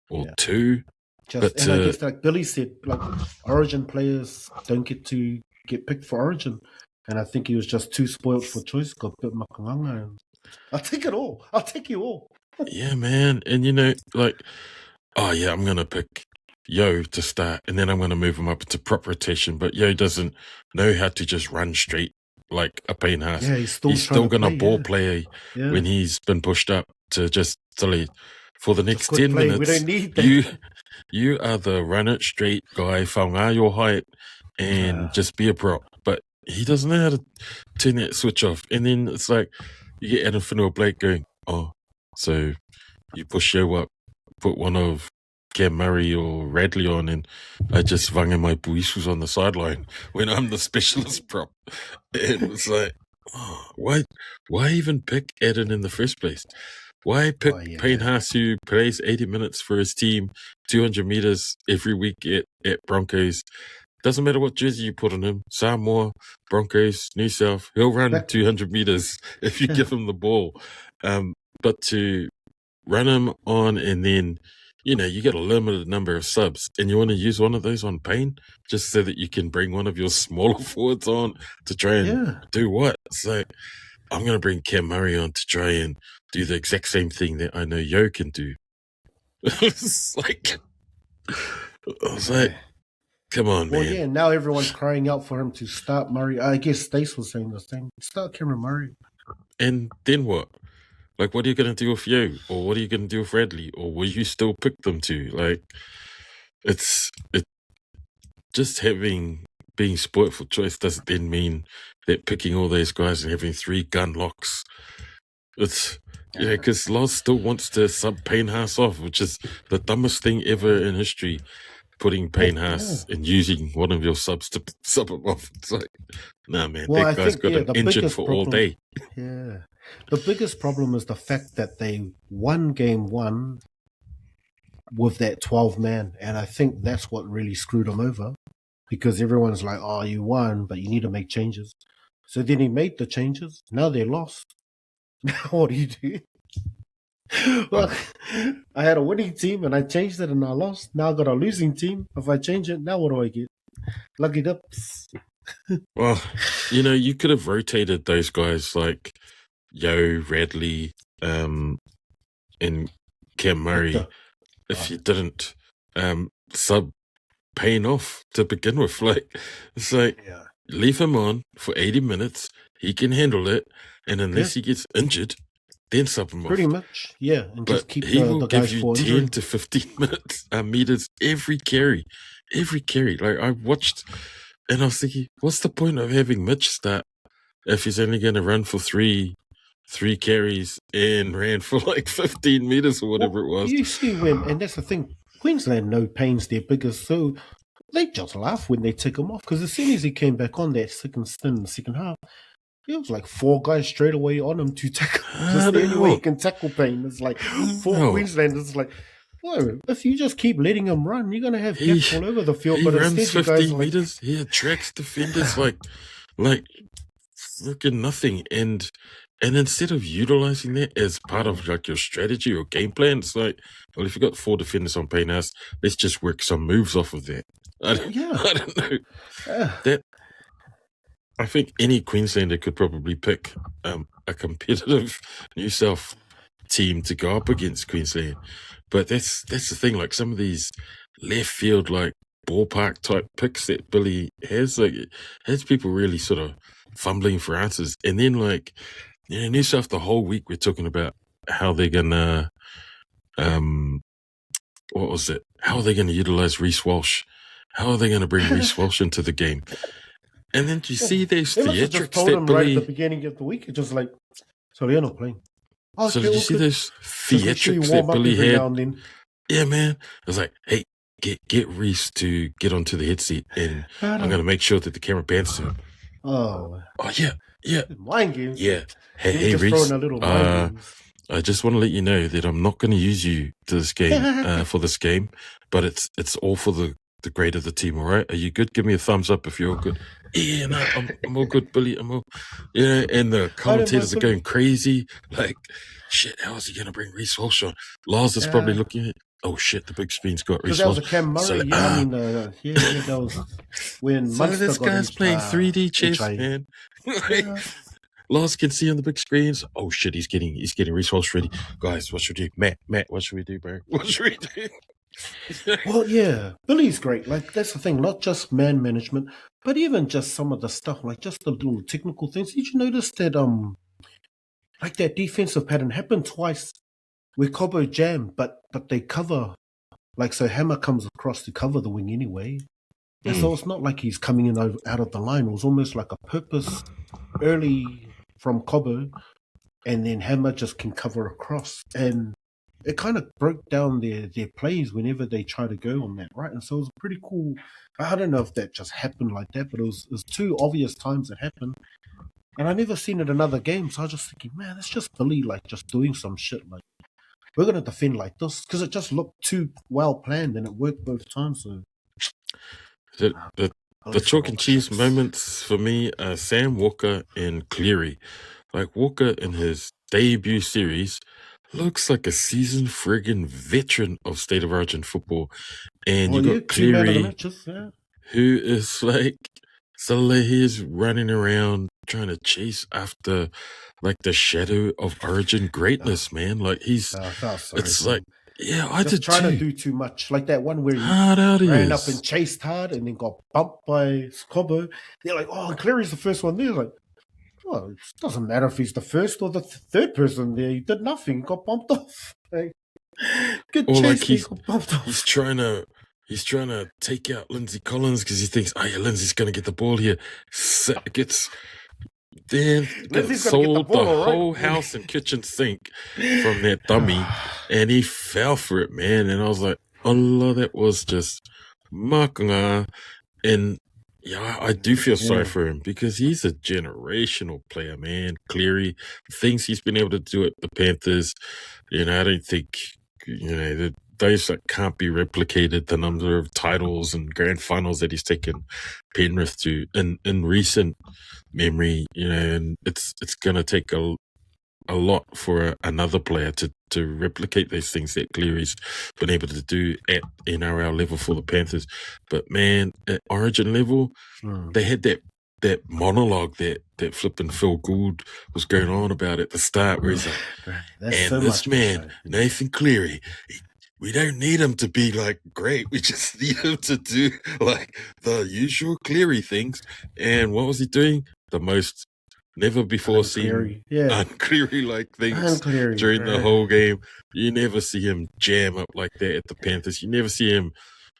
or 2. And I guess like Billy said, like Origin players don't get picked for Origin. And I think he was just too spoiled for choice, got bit Makanganga, and I'll take it all. I'll take you all. Yeah, man. And I'm gonna pick Yo to start, and then I'm gonna move him up into prop rotation. But Yo doesn't know how to just run straight like a pain house. Yeah, he's still gonna ball play when he's been pushed up to just delete. For the next 10 minutes, we don't need that. You are the run it straight guy, whaonga your height, and just be a prop. But he doesn't know how to turn that switch off. And then it's like you get Adam Finua Blake going, so you push Yo up, put one of Cam Murray or Radley on, and I just vanga my Usos on the sideline when I'm the specialist prop. And it's like, oh, why even pick Eden in the first place? Why pick Payne Haas, who plays 80 minutes for his team, 200 meters every week at Broncos? Doesn't matter what jersey you put on him, Samoa, Broncos, New South, he'll run 200 meters if you give him the ball. But to run him on and then, you get a limited number of subs and you want to use one of those on Payne just so that you can bring one of your smaller forwards on to try and do what? So I'm going to bring Cam Murray on to try and do the exact same thing that I know Yo can do. It's like, I was like, come on, man. Well, yeah, now everyone's crying out for him to start Murray. I guess Stace was saying the same. Start Cameron Murray. And then what? Like, what are you going to do with Yo? Or what are you going to do with Radley? Or will you still pick them to? Like, it's just being spoilt for choice doesn't then mean that picking all those guys and having 3 gun locks. It's, because Loz still wants to sub Payne Haas off, which is the dumbest thing ever in history. Putting Payne Haas and using one of your subs to sub him off. It's like, nah, man, that guy's got an engine for all day. Yeah. The biggest problem is the fact that they won game 1 with that 12-man, and I think that's what really screwed them over, because everyone's like, oh, you won, but you need to make changes. So then he made the changes. Now they're lost. Now what do you do? Well, I had a winning team and I changed it and I lost. Now I got a losing team. If I change it, now what do I get? Lucky dips. Well, you could have rotated those guys like Yo, Radley, and Cam Murray if you didn't sub Payne off to begin with. Like, it's like, leave him on for 80 minutes. He can handle it. And unless he gets injured, then sub him off. Pretty much, yeah. And but just keep he will the give guys you 10 to 15 minutes meters every carry. Like, I watched and I was thinking, what's the point of having Mitch start if he's only going to run for three carries and ran for like 15 meters or whatever it was? You see and that's the thing, Queensland know Payne's their biggest, so they just laugh when they take him off, because as soon as he came back on that second stint in the second half, it was like 4 guys straight away on him to tackle. Just the only way you can tackle Payne. It's like 4 Queenslanders. Like, well, if you just keep letting him run, you're going to have gaps all over the field. He but runs 15 meters. He attracts defenders like freaking nothing. And instead of utilizing that as part of like your strategy or game plan, it's like, well, if you got 4 defenders on Payne Haas, let's just work some moves off of that. I don't know. I think any Queenslander could probably pick a competitive New South team to go up against Queensland. But that's the thing, like some of these left field, like ballpark type picks that Billy has, like it has people really sort of fumbling for answers. And then like, New South the whole week we're talking about how they're gonna what was it? How are they gonna utilize Reece Walsh? How are they gonna bring Reece Walsh into the game? And then you see those theatrics that Billy... right at the beginning of the week, it's just like, so they're not playing. Oh, so did you see those theatrics that Billy had? Yeah, man. I was like, hey, get Reece to get onto the headset, and I'm going to make sure that the camera pans to him. Oh, yeah. Mind games. Yeah. Hey, Reece, I just want to let you know that I'm not going to use you to this game for this game, but it's all for the grade of the team, all right? Are you good? Give me a thumbs up if you're all good. Yeah, no, I'm all good, Billy. I'm all, and the commentators are going crazy. Like, shit, how is he going to bring Reece Walsh on? Lars is probably looking at, oh shit, the big screen's got Reece Walsh. That was a Cam Murray, so, that was when so this guy's playing 3D chess, man. Lars can see on the big screens. Oh shit, he's getting Reece Walsh ready. Guys, what should we do? Matt, what should we do, bro? What should we do? Well, yeah, Billy's great. Like, that's the thing, not just man management, but even just some of the stuff, like just the little technical things. Did you notice that like that defensive pattern happened twice where Cobbo jammed, but they cover, like, so Hammer comes across to cover the wing anyway. And so it's not like he's coming in out of the line. It was almost like a purpose early from Cobbo, and then Hammer just can cover across. And it kind of broke down their plays whenever they try to go on that, right? And so it was pretty cool. I don't know if that just happened like that, but it was two obvious times it happened. And I never seen it in other games. So I was just thinking, man, that's just Billy like just doing some shit. Like, we're gonna defend like this because it just looked too well planned and it worked both times. So the chalk and cheese moments for me are Sam Walker and Cleary. Like, Walker in his debut series looks like a seasoned friggin' veteran of State of Origin football. And you got Cleary, who is like, he's running around trying to chase after like the shadow of Origin greatness, man. Like, it's like, yeah, I just trying to do too much. Like that one where he ran up and chased hard and then got bumped by Scobbo. They're like, oh, Cleary's the first one there. Like, well, it doesn't matter if he's the first or the third person there. He did nothing. He got bumped off. Like, good or chase, like he's trying to take out Lindsay Collins because he thinks, oh yeah, Lindsay's going to get the ball here. Sold the whole house and kitchen sink from that dummy, and he fell for it, man. And I was like, Allah, that was just makanga. And yeah, I do feel sorry for him because he's a generational player, man. Cleary, things he's been able to do at the Panthers, I don't think, those that can't be replicated, the number of titles and grand finals that he's taken Penrith to in recent memory, and it's going to take a lot for another player to replicate those things that Cleary's been able to do at NRL level for the Panthers. But man, at Origin level, they had that monologue that flipping Phil Gould was going on about at the start, where he's like, and this man, Nathan Cleary, we don't need him to be like great. We just need him to do like the usual Cleary things. And what was he doing? The most never before seen uncleary like things during the whole game. You never see him jam up like that at the Panthers. You never see him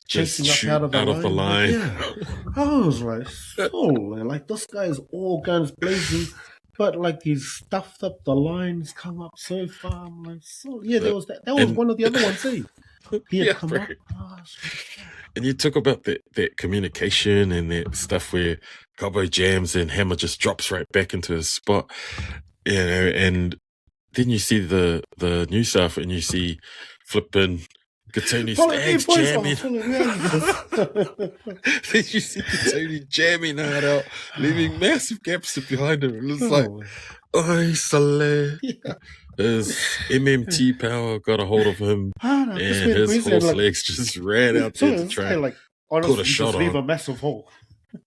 just shoot out of the line. Yeah. I was like, like this guy's all guns blazing, but like he's stuffed up the lines, come up so far. I'm like, there was that. That was one of the other ones, He had come up. And you talk about that communication and that stuff where Cowboy jams and Hammer just drops right back into his spot, and then you see the new stuff and you see flipping Katoni Stags jamming. Then you see Katoni jamming hard out, leaving massive gaps behind him. And it's like, oh, Saleh. His MMT power got a hold of him, and his horse legs just ran out there to try and put a shot on. Leave a massive hole.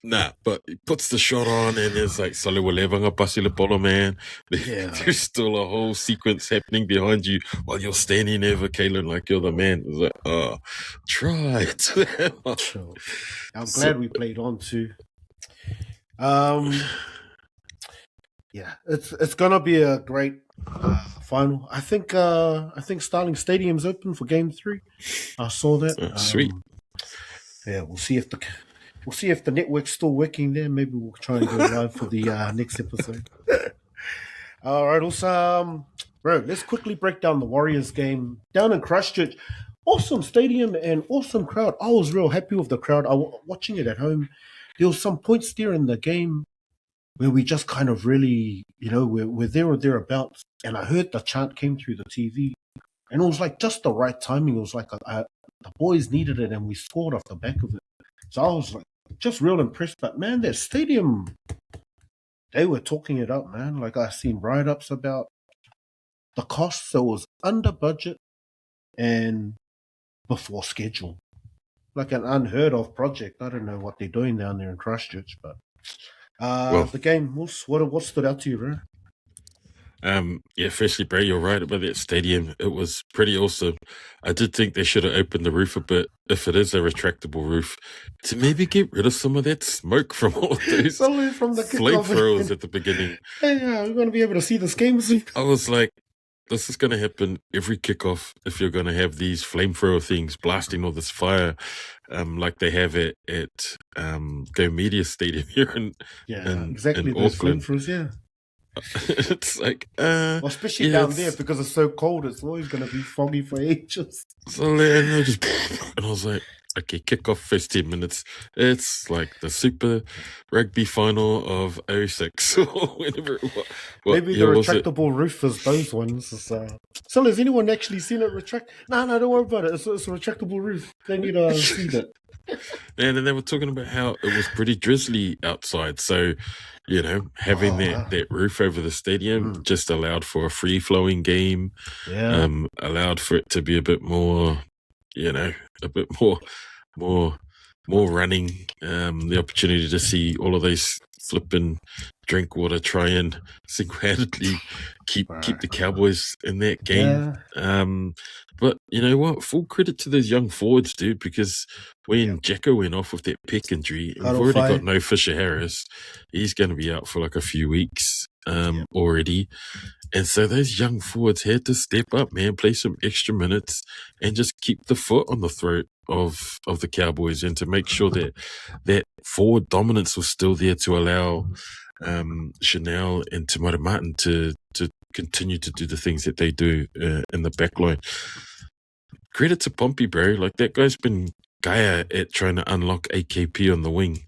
Nah, but he puts the shot on, and it's like, Saleh Walevanga Pasilipolo, man. There's still a whole sequence happening behind you while you're standing there for Kalen like you're the man. It's like, try it. I'm glad we played on too. It's gonna be a great final. I think Starling Stadium's open for Game 3. I saw that. Sweet. We'll see if the network's still working there. Maybe we'll try and go live for the next episode. All right, also, bro, let's quickly break down the Warriors game down in Christchurch. Awesome stadium and awesome crowd. I was real happy with the crowd. I was watching it at home. There was some points there in the game where we just kind of really, we're there or thereabouts. And I heard the chant came through the TV. And it was like just the right timing. It was like the boys needed it and we scored off the back of it. So I was like just real impressed. But man, that stadium, they were talking it up, man. Like I seen write-ups about the cost. So it was under budget and before schedule. Like an unheard of project. I don't know what they're doing down there in Christchurch, but the game, what stood out to you, bro? Firstly, bro, you're right about that stadium. It was pretty awesome. I did think they should have opened the roof a bit, if it is a retractable roof, to maybe get rid of some of that smoke from all of those from the flamethrowers at the beginning. Hey, we're going to be able to see this game soon. I was like, this is going to happen every kickoff if you're going to have these flamethrower things blasting all this fire, like they have at Go Media Stadium here in exactly, in Auckland. Flamethrowers, It's like, Well, especially yeah, down there because it's so cold. It's always going to be foggy for ages. so and I just, and I was like, okay, kick off first 10 minutes. It's like the Super Rugby final of '06 or whenever it was. What Maybe the year was it? retractable roof is those ones. So has anyone actually seen it retract? No, don't worry about it. It's a retractable roof. They need to see that. And then they were talking about how it was pretty drizzly outside. So, having that roof over the stadium just allowed for a free-flowing game. Yeah. Allowed for it to be a bit more, a bit more running. The opportunity to see all of those flipping Drinkwater try and single-handedly keep the Cowboys in that game. Yeah. But you know what? Full credit to those young forwards, dude, because when Jacko went off with that pec injury, we've already got no Fisher Harris. He's going to be out for like a few weeks already. And so those young forwards had to step up, man, play some extra minutes and just keep the foot on the throat of the Cowboys and to make sure that forward dominance was still there to allow Chanel and Tamara Martin to continue to do the things that they do in the back line. Credit to Pompey, bro. Like, that guy's been Kaea at trying to unlock AKP on the wing.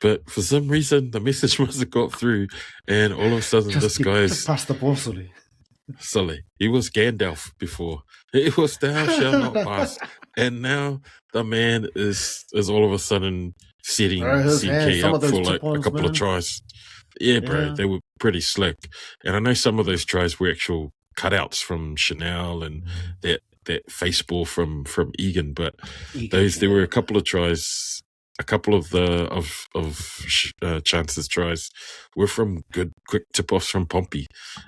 But for some reason, the message must have got through, and all of a sudden, this guy's... Just pass the ball, Sully. He was Gandalf before. It was thou shalt not pass. And now the man is all of a sudden setting CK up for like a couple of tries. Yeah, bro, they were pretty slick. And I know some of those tries were actual cutouts from Chanel and that face ball from Egan, but there were a couple of tries. A couple of chances tries were from good quick tip-offs from Pompey,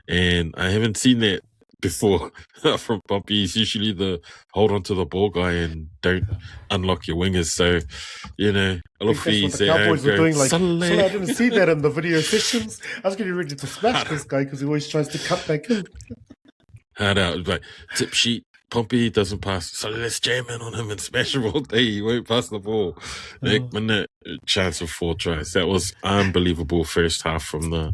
and I haven't seen that before from Pompey. He's usually the hold on to the ball guy and don't unlock your wingers. So, all of these Cowboys were doing. Like, I didn't see that in the video sessions. I was getting ready to smash this guy because he always tries to cut back in. Hard out, like tip sheet. Pompey doesn't pass, so let's jam in on him and smash him all day. He won't pass the ball. Next minute, chance of 4 tries. That was unbelievable first half from the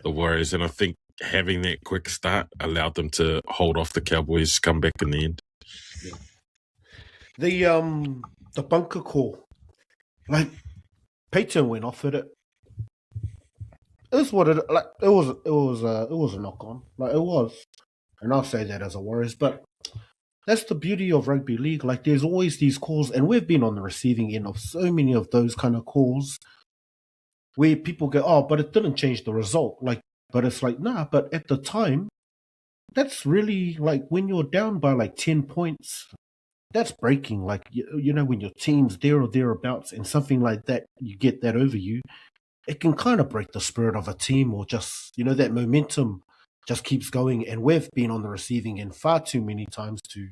Warriors, and I think having that quick start allowed them to hold off the Cowboys' comeback in the end. The bunker call, like Peyton went off at it. It was a knock on, like it was, and I'll say that as a Warriors, but. That's the beauty of rugby league. Like, there's always these calls, and we've been on the receiving end of so many of those kind of calls where people go, "Oh, but it didn't change the result." Like, but it's like, nah. But at the time, that's really like when you're down by like 10 points, that's breaking. Like, when your team's there or thereabouts, and something like that, you get that over you, it can kind of break the spirit of a team, or just that momentum just keeps going, and we've been on the receiving end far too many times to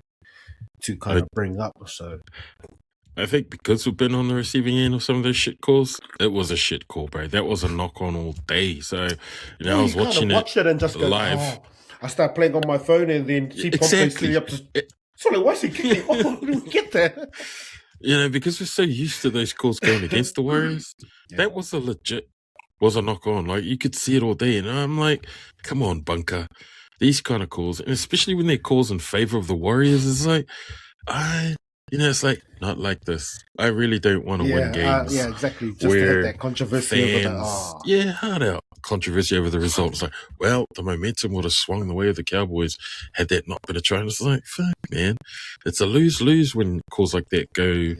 kind of bring up. So I think because we've been on the receiving end of some of those shit calls, it was a shit call, bro. That was a knock on all day. So I was watching it and just live. Go, I start playing on my phone and then see Pompey up to. Sorry, why is he kicking? Oh, didn't get there. Because we're so used to those calls going against the Warriors, that was was a knock on. Like, you could see it all day, and I'm like, come on, bunker. These kind of calls, and especially when they're calls in favor of the Warriors, it's like, it's like, not like this. I really don't want to win games. Exactly. Just to have that controversy over hard out controversy over the results. Like, well, the momentum would have swung the way of the Cowboys had that not been a try. And it's like, fuck, man, it's a lose-lose when calls like that go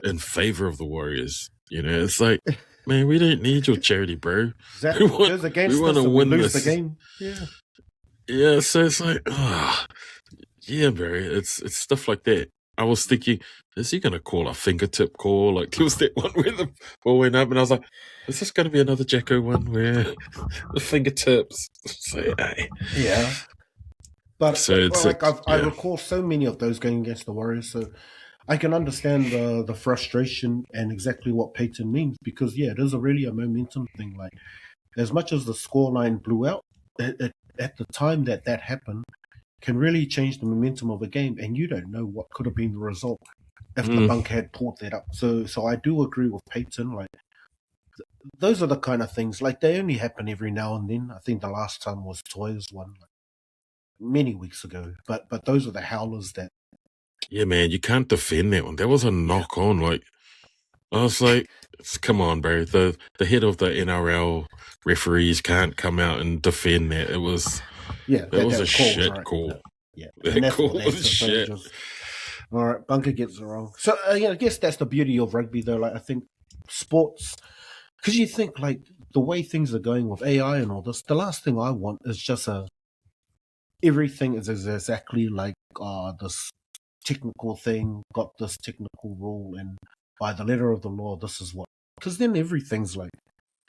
in favor of the Warriors. It's like, man, we don't need your charity, bro. Exactly. We want to win this. The game. Yeah, so it's like, yeah, bro, it's stuff like that. I was thinking, is he going to call a fingertip call? Like, there was that one where the ball went up, and I was like, is this going to be another Jacko one where the fingertips? So, hey. Yeah. But I recall so many of those going against the Warriors, so I can understand the frustration and exactly what Peyton means, because it is really a momentum thing. Like, as much as the scoreline blew out, at the time that happened, can really change the momentum of a game, and you don't know what could have been the result if the bunk had pulled that up. So I do agree with Peyton. Like, those are the kind of things, like, they only happen every now and then. I think the last time was Toys one, like, many weeks ago. But those are the howlers that. Yeah, man, you can't defend that one. That was a knock on. Like, I was like, come on, bro. The head of the NRL referees can't come out and defend that. It was Yeah, that was a shit right. call. Yeah, That and that's call what was that's shit. All right, Bunker gets it wrong. So yeah, I guess that's the beauty of rugby, though. Like, I think sports, because you think, like, the way things are going with AI and all this, the last thing I want is just everything is exactly like this technical thing, got this technical rule, and by the letter of the law, this is what. Because then everything's like,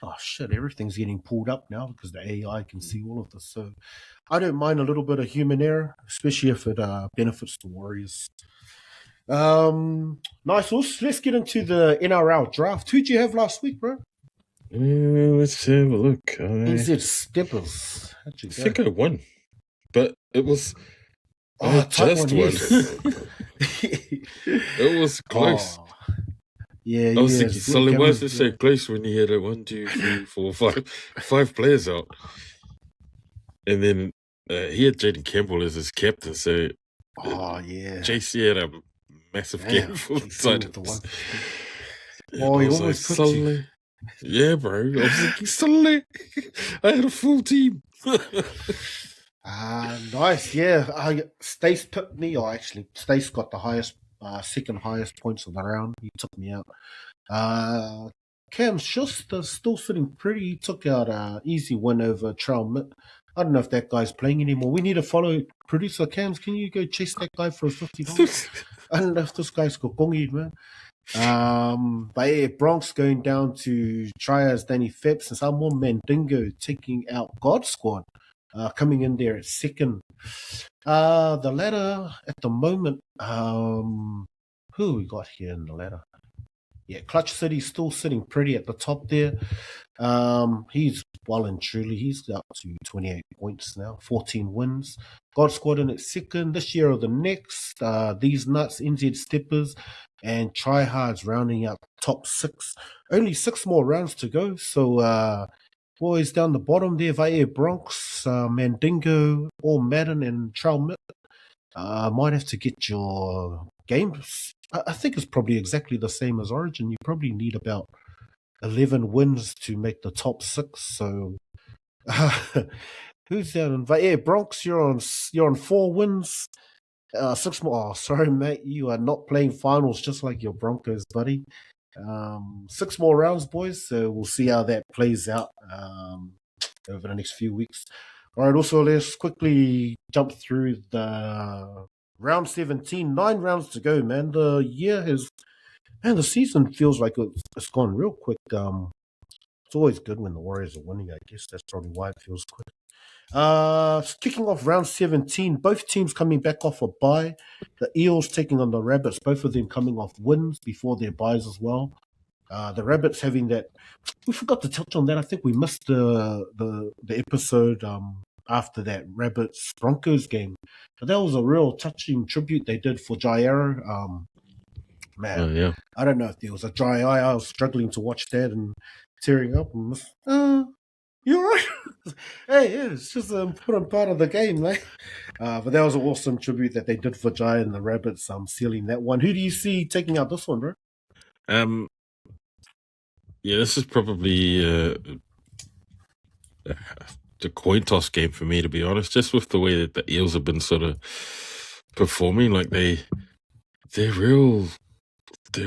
oh shit, everything's getting pulled up now because the AI can see all of this. So I don't mind a little bit of human error, especially if it benefits the Warriors. Nice. Let's get into the NRL draft. Who'd you have last week, bro? Let's have a look. NZ Steppers. How'd you go? I think I won, but it was. Oh, I just won. It was close. Oh. Yeah, I was thinking, Sully, why is it so close when you had a 1, 2, 3, 4, 5 players out? And then he had Jaden Campbell as his captain, so yeah, JC had a massive game for the Titans. Oh, he almost put you. Yeah, bro. I was thinking, Sully, I had a full team. Nice. Yeah, Stace picked me, or actually, Stace got the highest, second highest points of the round. He took me out. Cam Schuster still sitting pretty. He took out an easy win over Trout. I don't know if that guy's playing anymore. We need to follow producer Cams. Can you go chase that guy for $50? I don't know if this guy's got gongied, man. But yeah, Bronx going down to try as Danny Phipps and Samuel Mandingo taking out God Squad, coming in there at second. The ladder at the moment, who we got here in the ladder? Yeah, Clutch City still sitting pretty at the top there. He's well and truly, he's up to 28 points now, 14 wins. God Squad in at second this year or the next. These nuts, NZ Steppers, and Tryhards rounding out top 6. Only 6 more rounds to go. So, boys down the bottom there, Vae Bronx, Mandingo, All Madden, and Trout might have to get your games. I think it's probably exactly the same as Origin. You probably need about 11 wins to make the top 6. So, who's down? Yeah, Bronx, you're on 4 wins, 6 more. Oh, sorry, mate, you are not playing finals, just like your Broncos, buddy. 6 more rounds, boys. So we'll see how that plays out over the next few weeks. All right. Also, let's quickly jump through the round 17. 9 rounds to go, man. The year has. Man, the season feels like it's gone real quick. It's always good when the Warriors are winning, I guess. That's probably why it feels quick. Kicking off round 17, both teams coming back off a bye. The Eels taking on the Rabbits, both of them coming off wins before their byes as well. The Rabbits having that. We forgot to touch on that. I think we missed the episode after that Rabbits Broncos game. But that was a real touching tribute they did for Jairo. Man, yeah. I don't know if there was a dry eye. I was struggling to watch that and tearing up. And you all right? Hey, yeah, it's just an important part of the game, mate. But that was an awesome tribute that they did for Jai and the Rabbits, sealing that one. Who do you see taking out this one, bro? Yeah, this is probably the coin toss game for me, to be honest. Just with the way that the Eels have been sort of performing, like they're a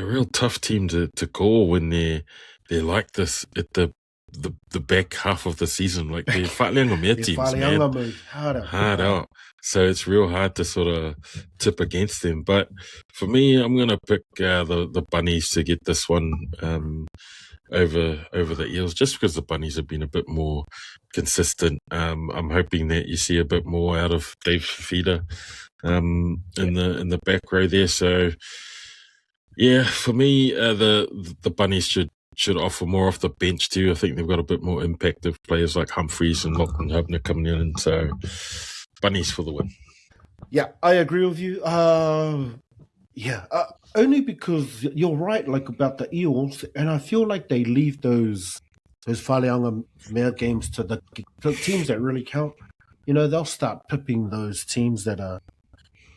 real tough team to call when they're like this at the back half of the season. Like they're fighting on their teams, man. Hard out. So it's real hard to sort of tip against them. But for me, I'm gonna pick the Bunnies to get this one over the Eels, just because the Bunnies have been a bit more consistent. I'm hoping that you see a bit more out of Dave Fifita in the back row there. So yeah, for me, the Bunnies should offer more off the bench too. I think they've got a bit more impact of players like Humphreys and Lachlan Hubner coming in. So Bunnies for the win. Yeah, I agree with you. Only because you're right, like about the Eels, and I feel like they leave those those Whaleanga Mare games to the teams that really count, they'll start pipping those teams that are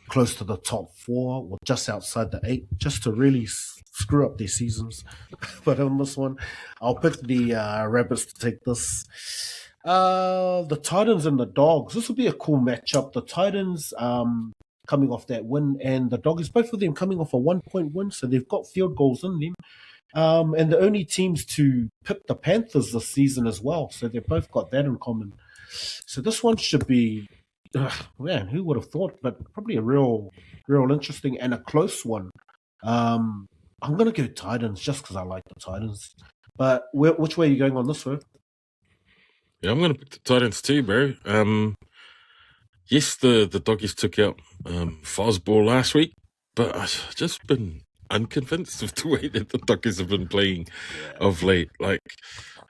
close to the top 4 or just outside the 8, just to really screw up their seasons. But on this one, I'll pick the Rabbits to take this. The Titans and the Dogs. This will be a cool matchup. The Titans coming off that win, and the Dogs, both of them coming off a 1-point win, so they've got field goals in them. And the only teams to pip the Panthers this season as well, so they've both got that in common. So this one should be, man, who would have thought? But probably a real interesting and a close one. I'm going to go Titans just because I like the Titans. But which way are you going on this one? Yeah, I'm going to pick the Titans too, bro. Yes, the Doggies took out Fosball last week, but I've just been unconvinced of the way that the Doggies have been playing of late. Like,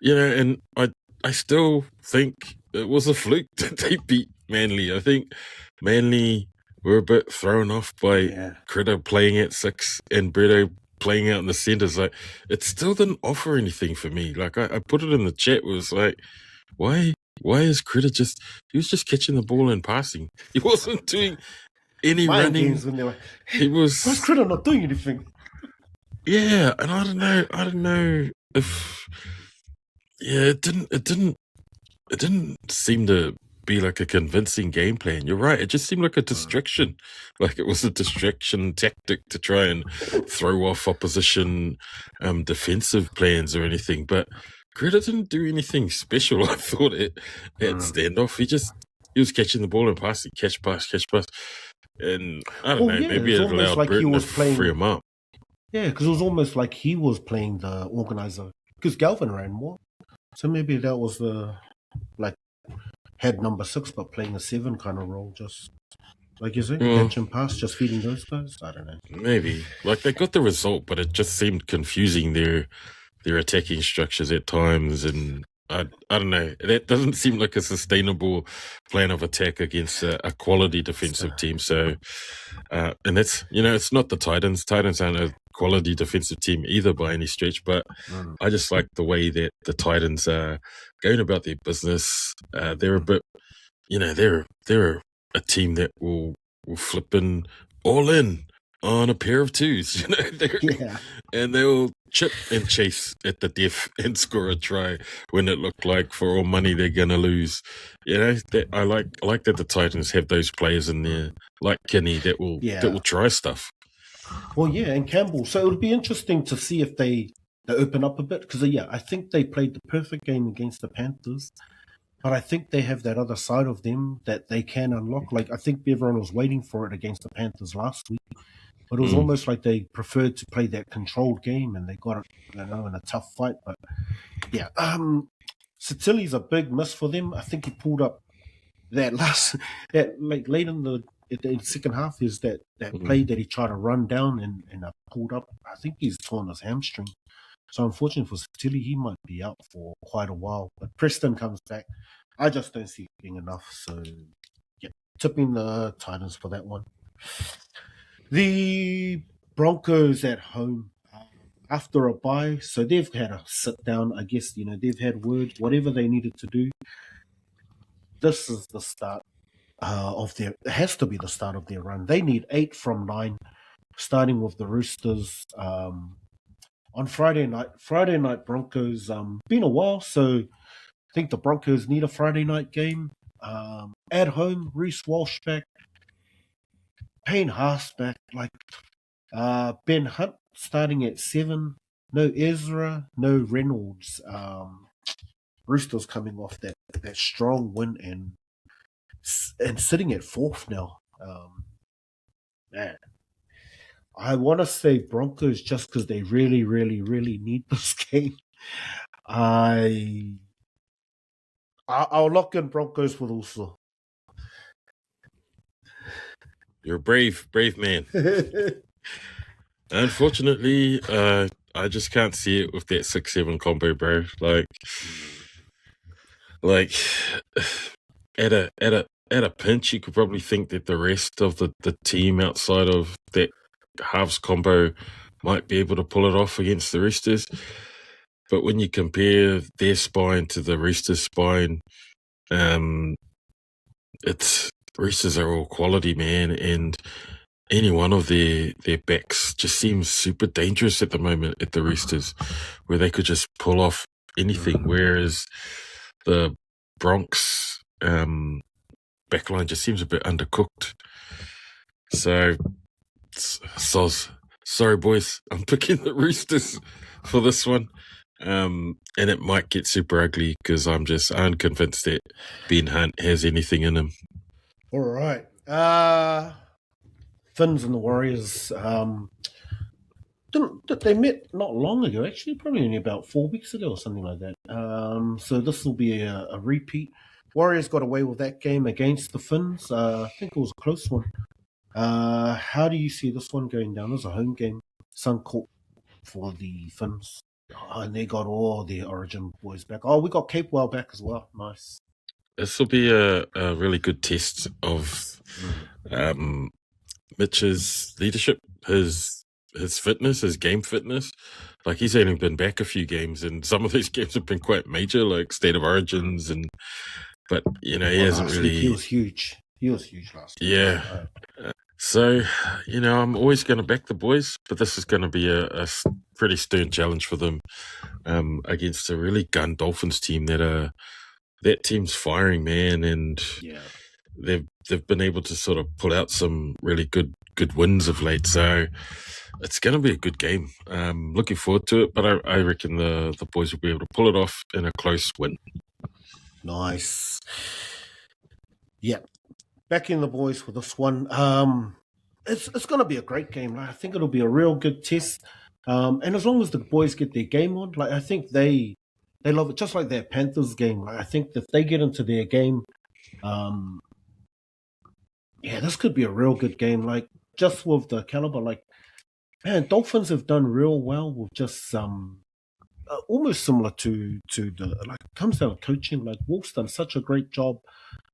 and I still think it was a fluke that they beat Manly. I think Manly were a bit thrown off by Critter playing at 6 and Bretto playing out in the centres. Like, it still didn't offer anything for me. Like, I put it in the chat. It was like, why is Critter he was just catching the ball and passing. He wasn't doing any running. He was. Why's Critter not doing anything? Yeah, and I don't know if. Yeah, it didn't seem to be like a convincing game plan. You're right. It just seemed like a distraction. Like it was a distraction tactic to try and throw off opposition defensive plans or anything. But Critter didn't do anything special. I thought at standoff. He was catching the ball and passing, catch pass. And I don't know, maybe it allowed like Britain to free him up. Yeah, because it was almost like he was playing the organizer. Because Galvin ran more. So maybe that was the, had number 6 but playing a 7 kind of role, just like you said, catch and pass, just feeding those guys. I don't know. Maybe. Like they got the result, but it just seemed confusing their attacking structures at times, and I don't know. That doesn't seem like a sustainable plan of attack against a quality defensive team. So, and that's it's not the Titans. Titans aren't a quality defensive team either by any stretch. But I just like the way that the Titans are going about their business. They're a bit, they're a team that will flip in all in on a pair of twos, and they'll chip and chase at the death and score a try when it looked like for all money they're gonna lose. I like that the Titans have those players in there like Kinney that will try stuff. Well, and Campbell. So it would be interesting to see if they open up a bit because I think they played the perfect game against the Panthers. But I think they have that other side of them that they can unlock. Like I think everyone was waiting for it against the Panthers last week. But it was almost like they preferred to play that controlled game and they got it, in a tough fight. But Satili's a big miss for them. I think he pulled up that late in the second half is that play that he tried to run down and pulled up. I think he's torn his hamstring. So unfortunately for Satili, he might be out for quite a while. But Preston comes back. I just don't see it being enough. So tipping the Titans for that one. The Broncos at home after a bye, so they've had a sit down. I guess they've had words, whatever they needed to do. This is the start of their. It has to be the start of their run. They need 8 from 9, starting with the Roosters on Friday night. Friday night Broncos. Been a while, so I think the Broncos need a Friday night game at home. Reece Walsh back. Payne Haas back, Ben Hunt starting at 7. No Ezra, no Reynolds. Roosters coming off that strong win and sitting at 4th now. Man, I want to say Broncos just because they really, really, really need this game. I'll lock in Broncos with Usos. You're a brave man. Unfortunately, I just can't see it with that 6-7 combo, bro. Like at a pinch, you could probably think that the rest of the team outside of that halves combo might be able to pull it off against the Roosters. But when you compare their spine to the Roosters' spine, it's Roosters are all quality, man, and any one of their backs just seems super dangerous at the moment at the Roosters, where they could just pull off anything, whereas the Bronx backline just seems a bit undercooked. So, sorry, boys, I'm picking the Roosters for this one. And it might get super ugly because I'm just unconvinced that Ben Hunt has anything in him. All right. Finns and the Warriors. They met not long ago, actually, probably only about 4 weeks ago or something like that. So this will be a repeat. Warriors got away with that game against the Finns. I think it was a close one. How do you see this one going down? As a home game, Suncorp for the Finns. And they got all the Origin boys back. Oh, we got Capewell back as well. Nice. This will be a really good test of Mitch's leadership, his fitness, his game fitness. Like, he's only been back a few games, and some of these games have been quite major, like State of Origins, but he hasn't really. He was huge. He was huge last week. Yeah. So, I'm always going to back the boys, but this is going to be a pretty stern challenge for them against a really gun Dolphins team that team's firing, man, and they've been able to sort of pull out some really good wins of late. So it's going to be a good game. Looking forward to it, but I reckon the boys will be able to pull it off in a close win. Nice. Yeah. Backing the boys for this one. It's going to be a great game. I think it'll be a real good test. And as long as the boys get their game on, I think they love it, just like their Panthers game. I think if they get into their game, this could be a real good game. Just with the caliber, man, Dolphins have done real well with just almost similar to the it comes down to coaching. Wolf's done such a great job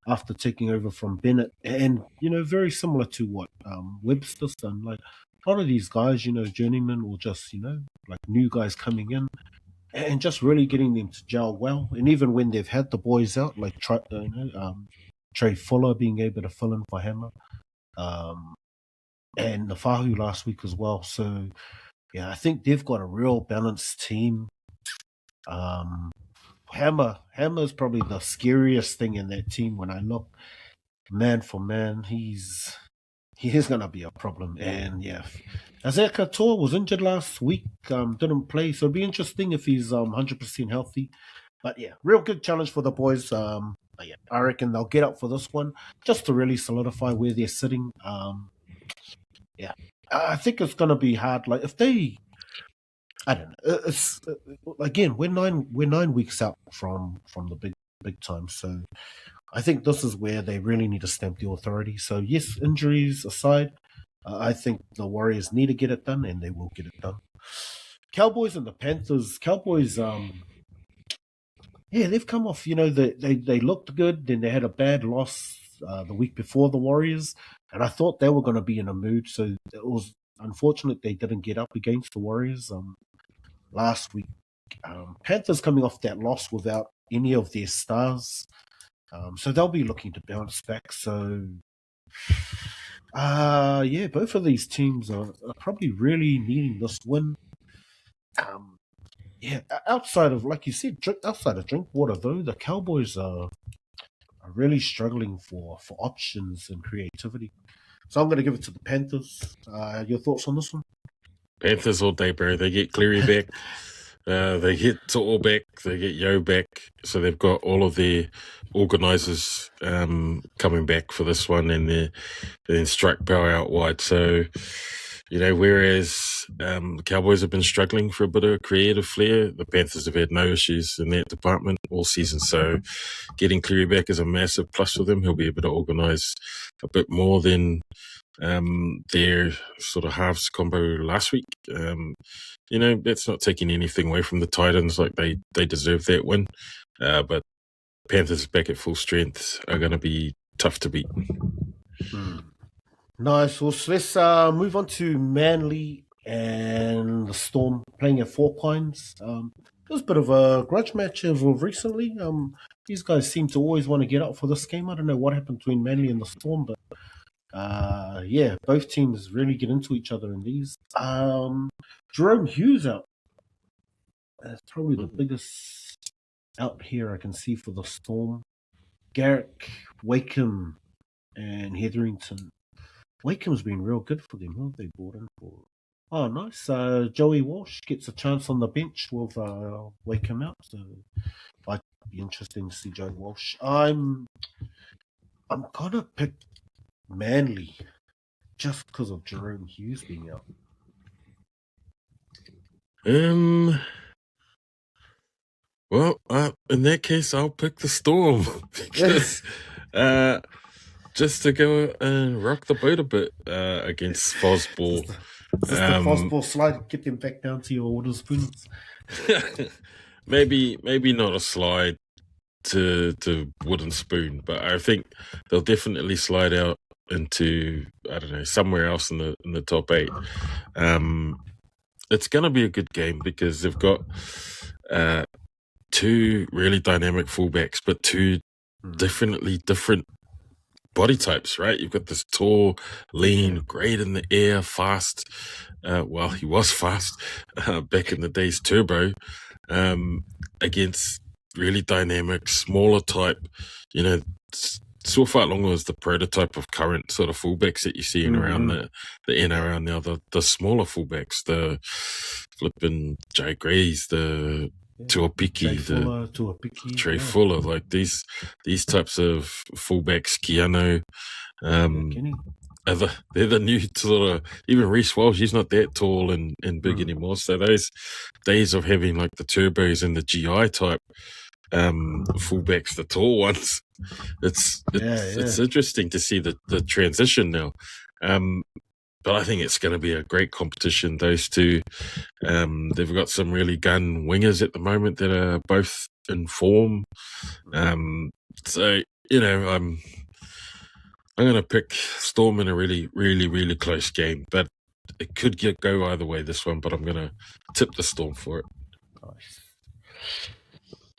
after taking over from Bennett, and very similar to what Webster's done. A lot of these guys, journeymen or just new guys coming in, and just really getting them to gel well. And even when they've had the boys out, Trey Fuller being able to fill in for Hammer, and Nafahu last week as well. So I think they've got a real balanced team. Hammer's probably the scariest thing in that team when I look man for man. He is going to be a problem. And Isaiah Katoa was injured last week, didn't play, so it'll be interesting if he's 100% healthy. But real good challenge for the boys. I reckon they'll get up for this one just to really solidify where they're sitting. I think it's going to be hard. If they, I don't know. It's again, we're 9 weeks out from the big time. So I think this is where they really need to stamp the authority. So yes, injuries aside, I think the Warriors need to get it done, and they will get it done. Cowboys and the Panthers. Cowboys, they've come off. They looked good, then they had a bad loss the week before the Warriors, and I thought they were going to be in a mood. So it was unfortunate they didn't get up against the Warriors last week. Panthers coming off that loss without any of their stars, so they'll be looking to bounce back. So, both of these teams are probably really needing this win. Outside of, like you said, outside of Drinkwater, though, the Cowboys are really struggling for options and creativity. So I'm going to give it to the Panthers. Your thoughts on this one? Panthers all day, bro. They get Cleary back. They get To'o back. They get Yo back. So they've got all of their organisers coming back for this one, and then strike power out wide. So, whereas the Cowboys have been struggling for a bit of creative flair, the Panthers have had no issues in that department all season. So getting Cleary back is a massive plus for them. He'll be able to organise a bit more than their sort of halves combo last week. That's not taking anything away from the Titans. They deserve that win. But Panthers back at full strength are going to be tough to beat. Nice. Well, so let's move on to Manly and the Storm playing at Four Pines. It was a bit of a grudge match of recently. These guys seem to always want to get up for this game. I don't know what happened between Manly and the Storm, but yeah, both teams really get into each other in these. Jerome Hughes out. That's probably the biggest out here I can see for the Storm. Garrick, Wakeham, and Hetherington. Wakeham's been real good for them. Who have they brought in for? Oh, nice. Joey Walsh gets a chance on the bench with Wakeham out. So might be interesting to see Joey Walsh. I'm gonna pick Manly just because of Jerome Hughes being out. Well, in that case, I'll pick the Storm because just to go and rock the boat a bit against Fosball. Is this the Fosball slide? Get them back down to your wooden spoons. maybe not a slide to wooden spoon, but I think they'll definitely slide out into, I don't know, somewhere else in the top 8. It's gonna be a good game because they've got 2 really dynamic fullbacks, but 2 definitely different body types, right? You've got this tall, lean, great in the air, fast. Well, he was fast back in the days, Turbo, against really dynamic, smaller type, Suafailonga was the prototype of current sort of fullbacks that you're seeing around the NRL now, the smaller fullbacks, the flipping Jay Greys, the Tuapiki, Trey Fuller, like these types of fullbacks, Keanu, they're the new sort of, even Reece Walsh, he's not that tall and big anymore. So those days of having like the turbos and the GI type fullbacks, the tall ones, it's interesting to see the transition now. But I think it's going to be a great competition. Those two, they've got some really gun wingers at the moment that are both in form. So I'm going to pick Storm in a really, really, really close game, but it could go either way this one. But I'm going to tip the Storm for it.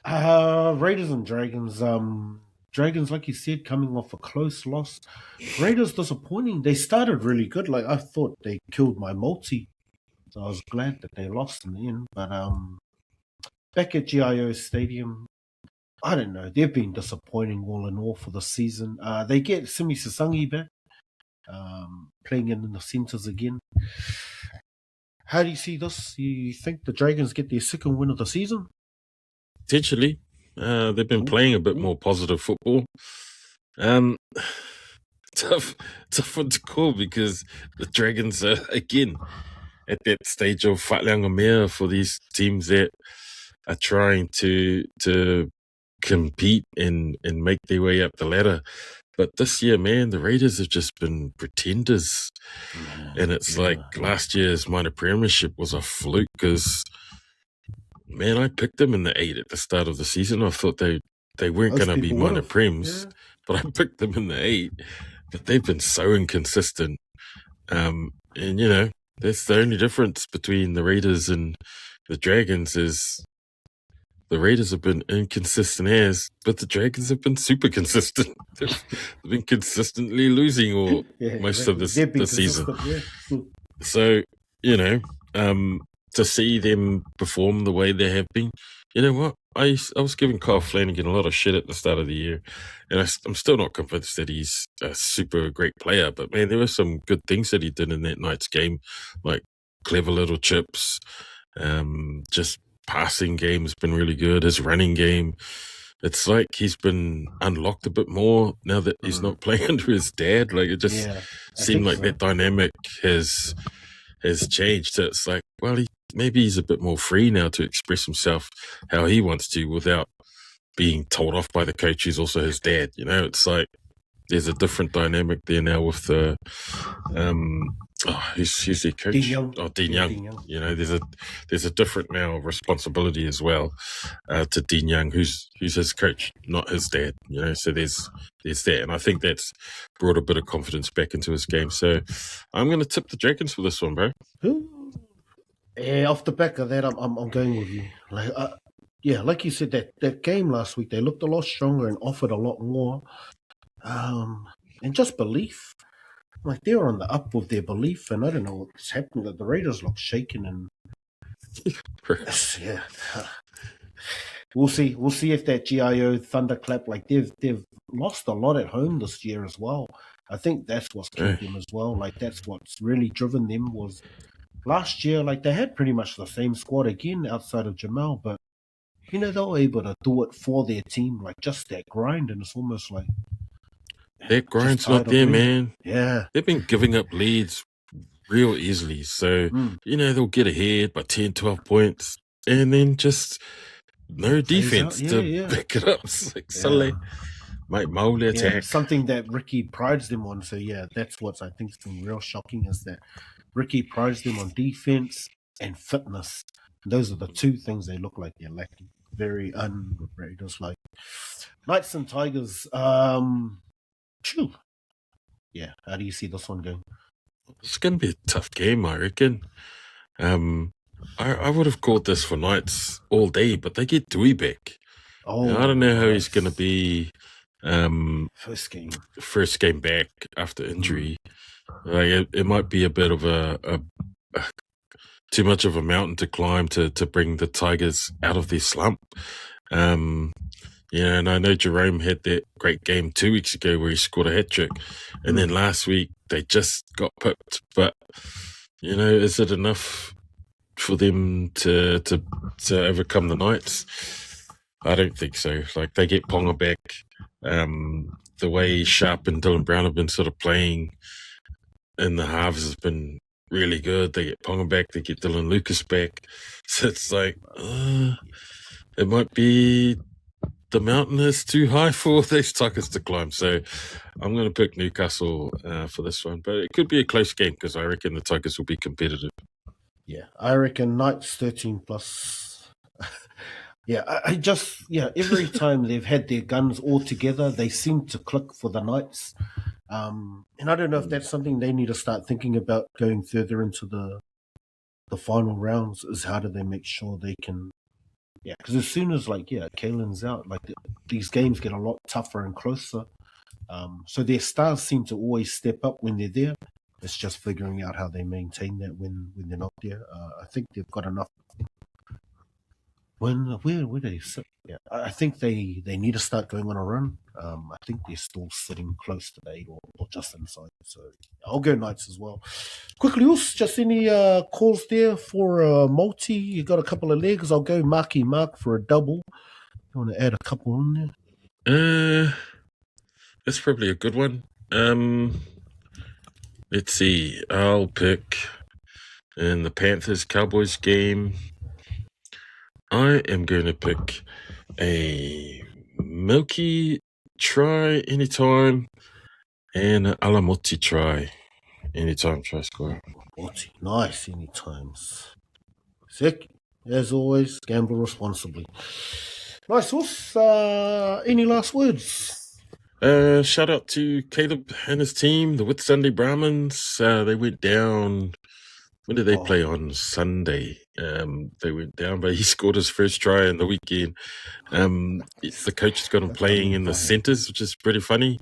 Nice. Raiders and Dragons. Dragons, like you said, coming off a close loss. Raiders disappointing. They started really good. Like I thought they killed my multi, so I was glad that they lost in the end. But back at GIO Stadium, I don't know. They've been disappointing all in all for the season. They get Simi Sasangi back, playing in the centres again. How do you see this? You think the Dragons get their second win of the season? Potentially. They've been playing a bit more positive football. Tough one to call because the Dragons are, again, at that stage of whaaleanga mea for these teams that are trying to compete and make their way up the ladder. But this year, man, the Raiders have just been pretenders. And it's like last year's minor premiership was a fluke because, man, I picked them in the 8 at the start of the season. I thought they weren't going to be minor prems, but I picked them in the 8. But they've been so inconsistent. And, that's the only difference between the Raiders and the Dragons is the Raiders have been inconsistent but the Dragons have been super consistent. They've been consistently losing most of the season. So, to see them perform the way they have been, you know what? I was giving Kyle Flanagan a lot of shit at the start of the year, and I'm still not convinced that he's a super great player. But man, there were some good things that he did in that night's game, like clever little chips. Just passing game has been really good. His running game, it's like he's been unlocked a bit more now that he's not playing under his dad. Like it just seemed like that dynamic has changed. So it's like, well, maybe he's a bit more free now to express himself how he wants to without being told off by the coach who's also his dad. It's like there's a different dynamic there now with the who's their coach? Dean Young. There's a different now responsibility as well to Dean Young, who's his coach, not his dad. So there's that, and I think that's brought a bit of confidence back into his game. So I'm going to tip the Dragons for this one, bro. Yeah, off the back of that, I'm going with you. Like, yeah, like you said, that game last week, they looked a lot stronger and offered a lot more. And just belief. Like, they're on the up with their belief, and I don't know what's happening. Like, the Raiders look shaken, and yeah. We'll see. We'll see if that GIO thunderclap, like they've lost a lot at home this year as well. I think that's what's killed them as well. Like that's what's really driven them was last year. Like they had pretty much the same squad again outside of Jamal, but they were able to do it for their team. Like just that grind, and it's almost like that grind's not there, man. Yeah, they've been giving up leads real easily. So they'll get ahead by 10, 12 points, and then just no defense to back it up. It's like suddenly, might mold the attack. Something that Ricky prides them on. So that's what I think's been real shocking is that Ricky prides them on defense and fitness. Those are the two things they look like they're lacking. Very Raiders like Knights and Tigers. Yeah, how do you see this one going? It's going to be a tough game, I reckon. I would have called this for Knights all day, but they get Dewey back. I don't know how he's going to be. First game back after injury. Like it might be a bit of a too much of a mountain to climb to bring the Tigers out of their slump. And I know Jerome had that great game 2 weeks ago where he scored a hat-trick. And then last week, they just got pipped. But, is it enough for them to overcome the Knights? I don't think so. Like, they get Ponga back. The way Sharp and Dylan Brown have been sort of playing in the halves has been really good. They get Ponga back. They get Dylan Lucas back. So it's like, it might be... the mountain is too high for these Tigers to climb. So I'm going to pick Newcastle for this one. But it could be a close game because I reckon the Tigers will be competitive. Yeah, I reckon Knights 13 plus. Every time they've had their guns all together, they seem to click for the Knights. And I don't know if that's something they need to start thinking about going further into the final rounds is how do they make sure they can... Yeah, because as soon as Kalen's out, these games get a lot tougher and closer. So their stars seem to always step up when they're there. It's just figuring out how they maintain that when they're not there. I think they've got enough. Where do they sit? Yeah, I think they need to start going on a run. I think they're still sitting close to the 8 or just inside. So I'll go Knights as well. Quickly, just any calls there for a multi? You got a couple of legs. I'll go Marky Mark for a double. You want to add a couple in there? That's probably a good one. Let's see. I'll pick in the Panthers Cowboys game. I am going to pick a Milky try anytime and an Alamoti try anytime try score. Nice anytimes. Sick. As always, gamble responsibly. Nice horse. Any last words? Shout out to Caleb and his team, the Whitsunday Brahmins. They went down. When did they play on Sunday? They went down, but he scored his first try in the weekend. The coach has got him playing in the centres, which is pretty funny.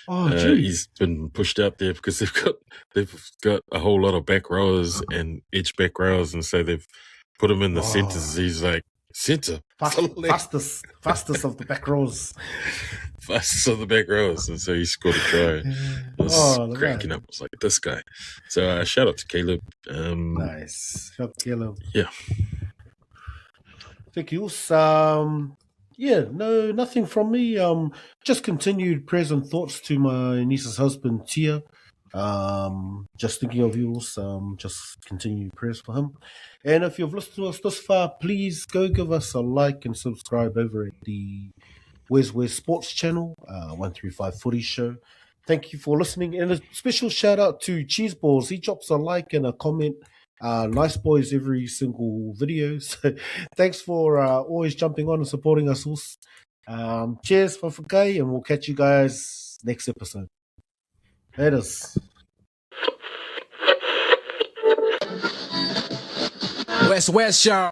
He's been pushed out there because they've got a whole lot of back rowers and edge back rowers, and so they've put him in the centres. He's like, centre? Fastest of the back rows. Fastest of the back rows. And so he scored a try. I was cracking up. I was like, this guy. So shout out to Caleb. Nice. Shout out to Caleb. Yeah. Thank you. Nothing from me. Just continued prayers and thoughts to my niece's husband, Tia. Just thinking of you. Just continued prayers for him. And if you've listened to us this far, please go give us a like and subscribe over at the Weswes Sports Channel, 135 Footy Show. Thank you for listening. And a special shout out to Cheese Balls. He drops a like and a comment. Nice boys every single video. So thanks for always jumping on and supporting us. Cheers for Kaea, and we'll catch you guys next episode. Haters. Weswes, y'all.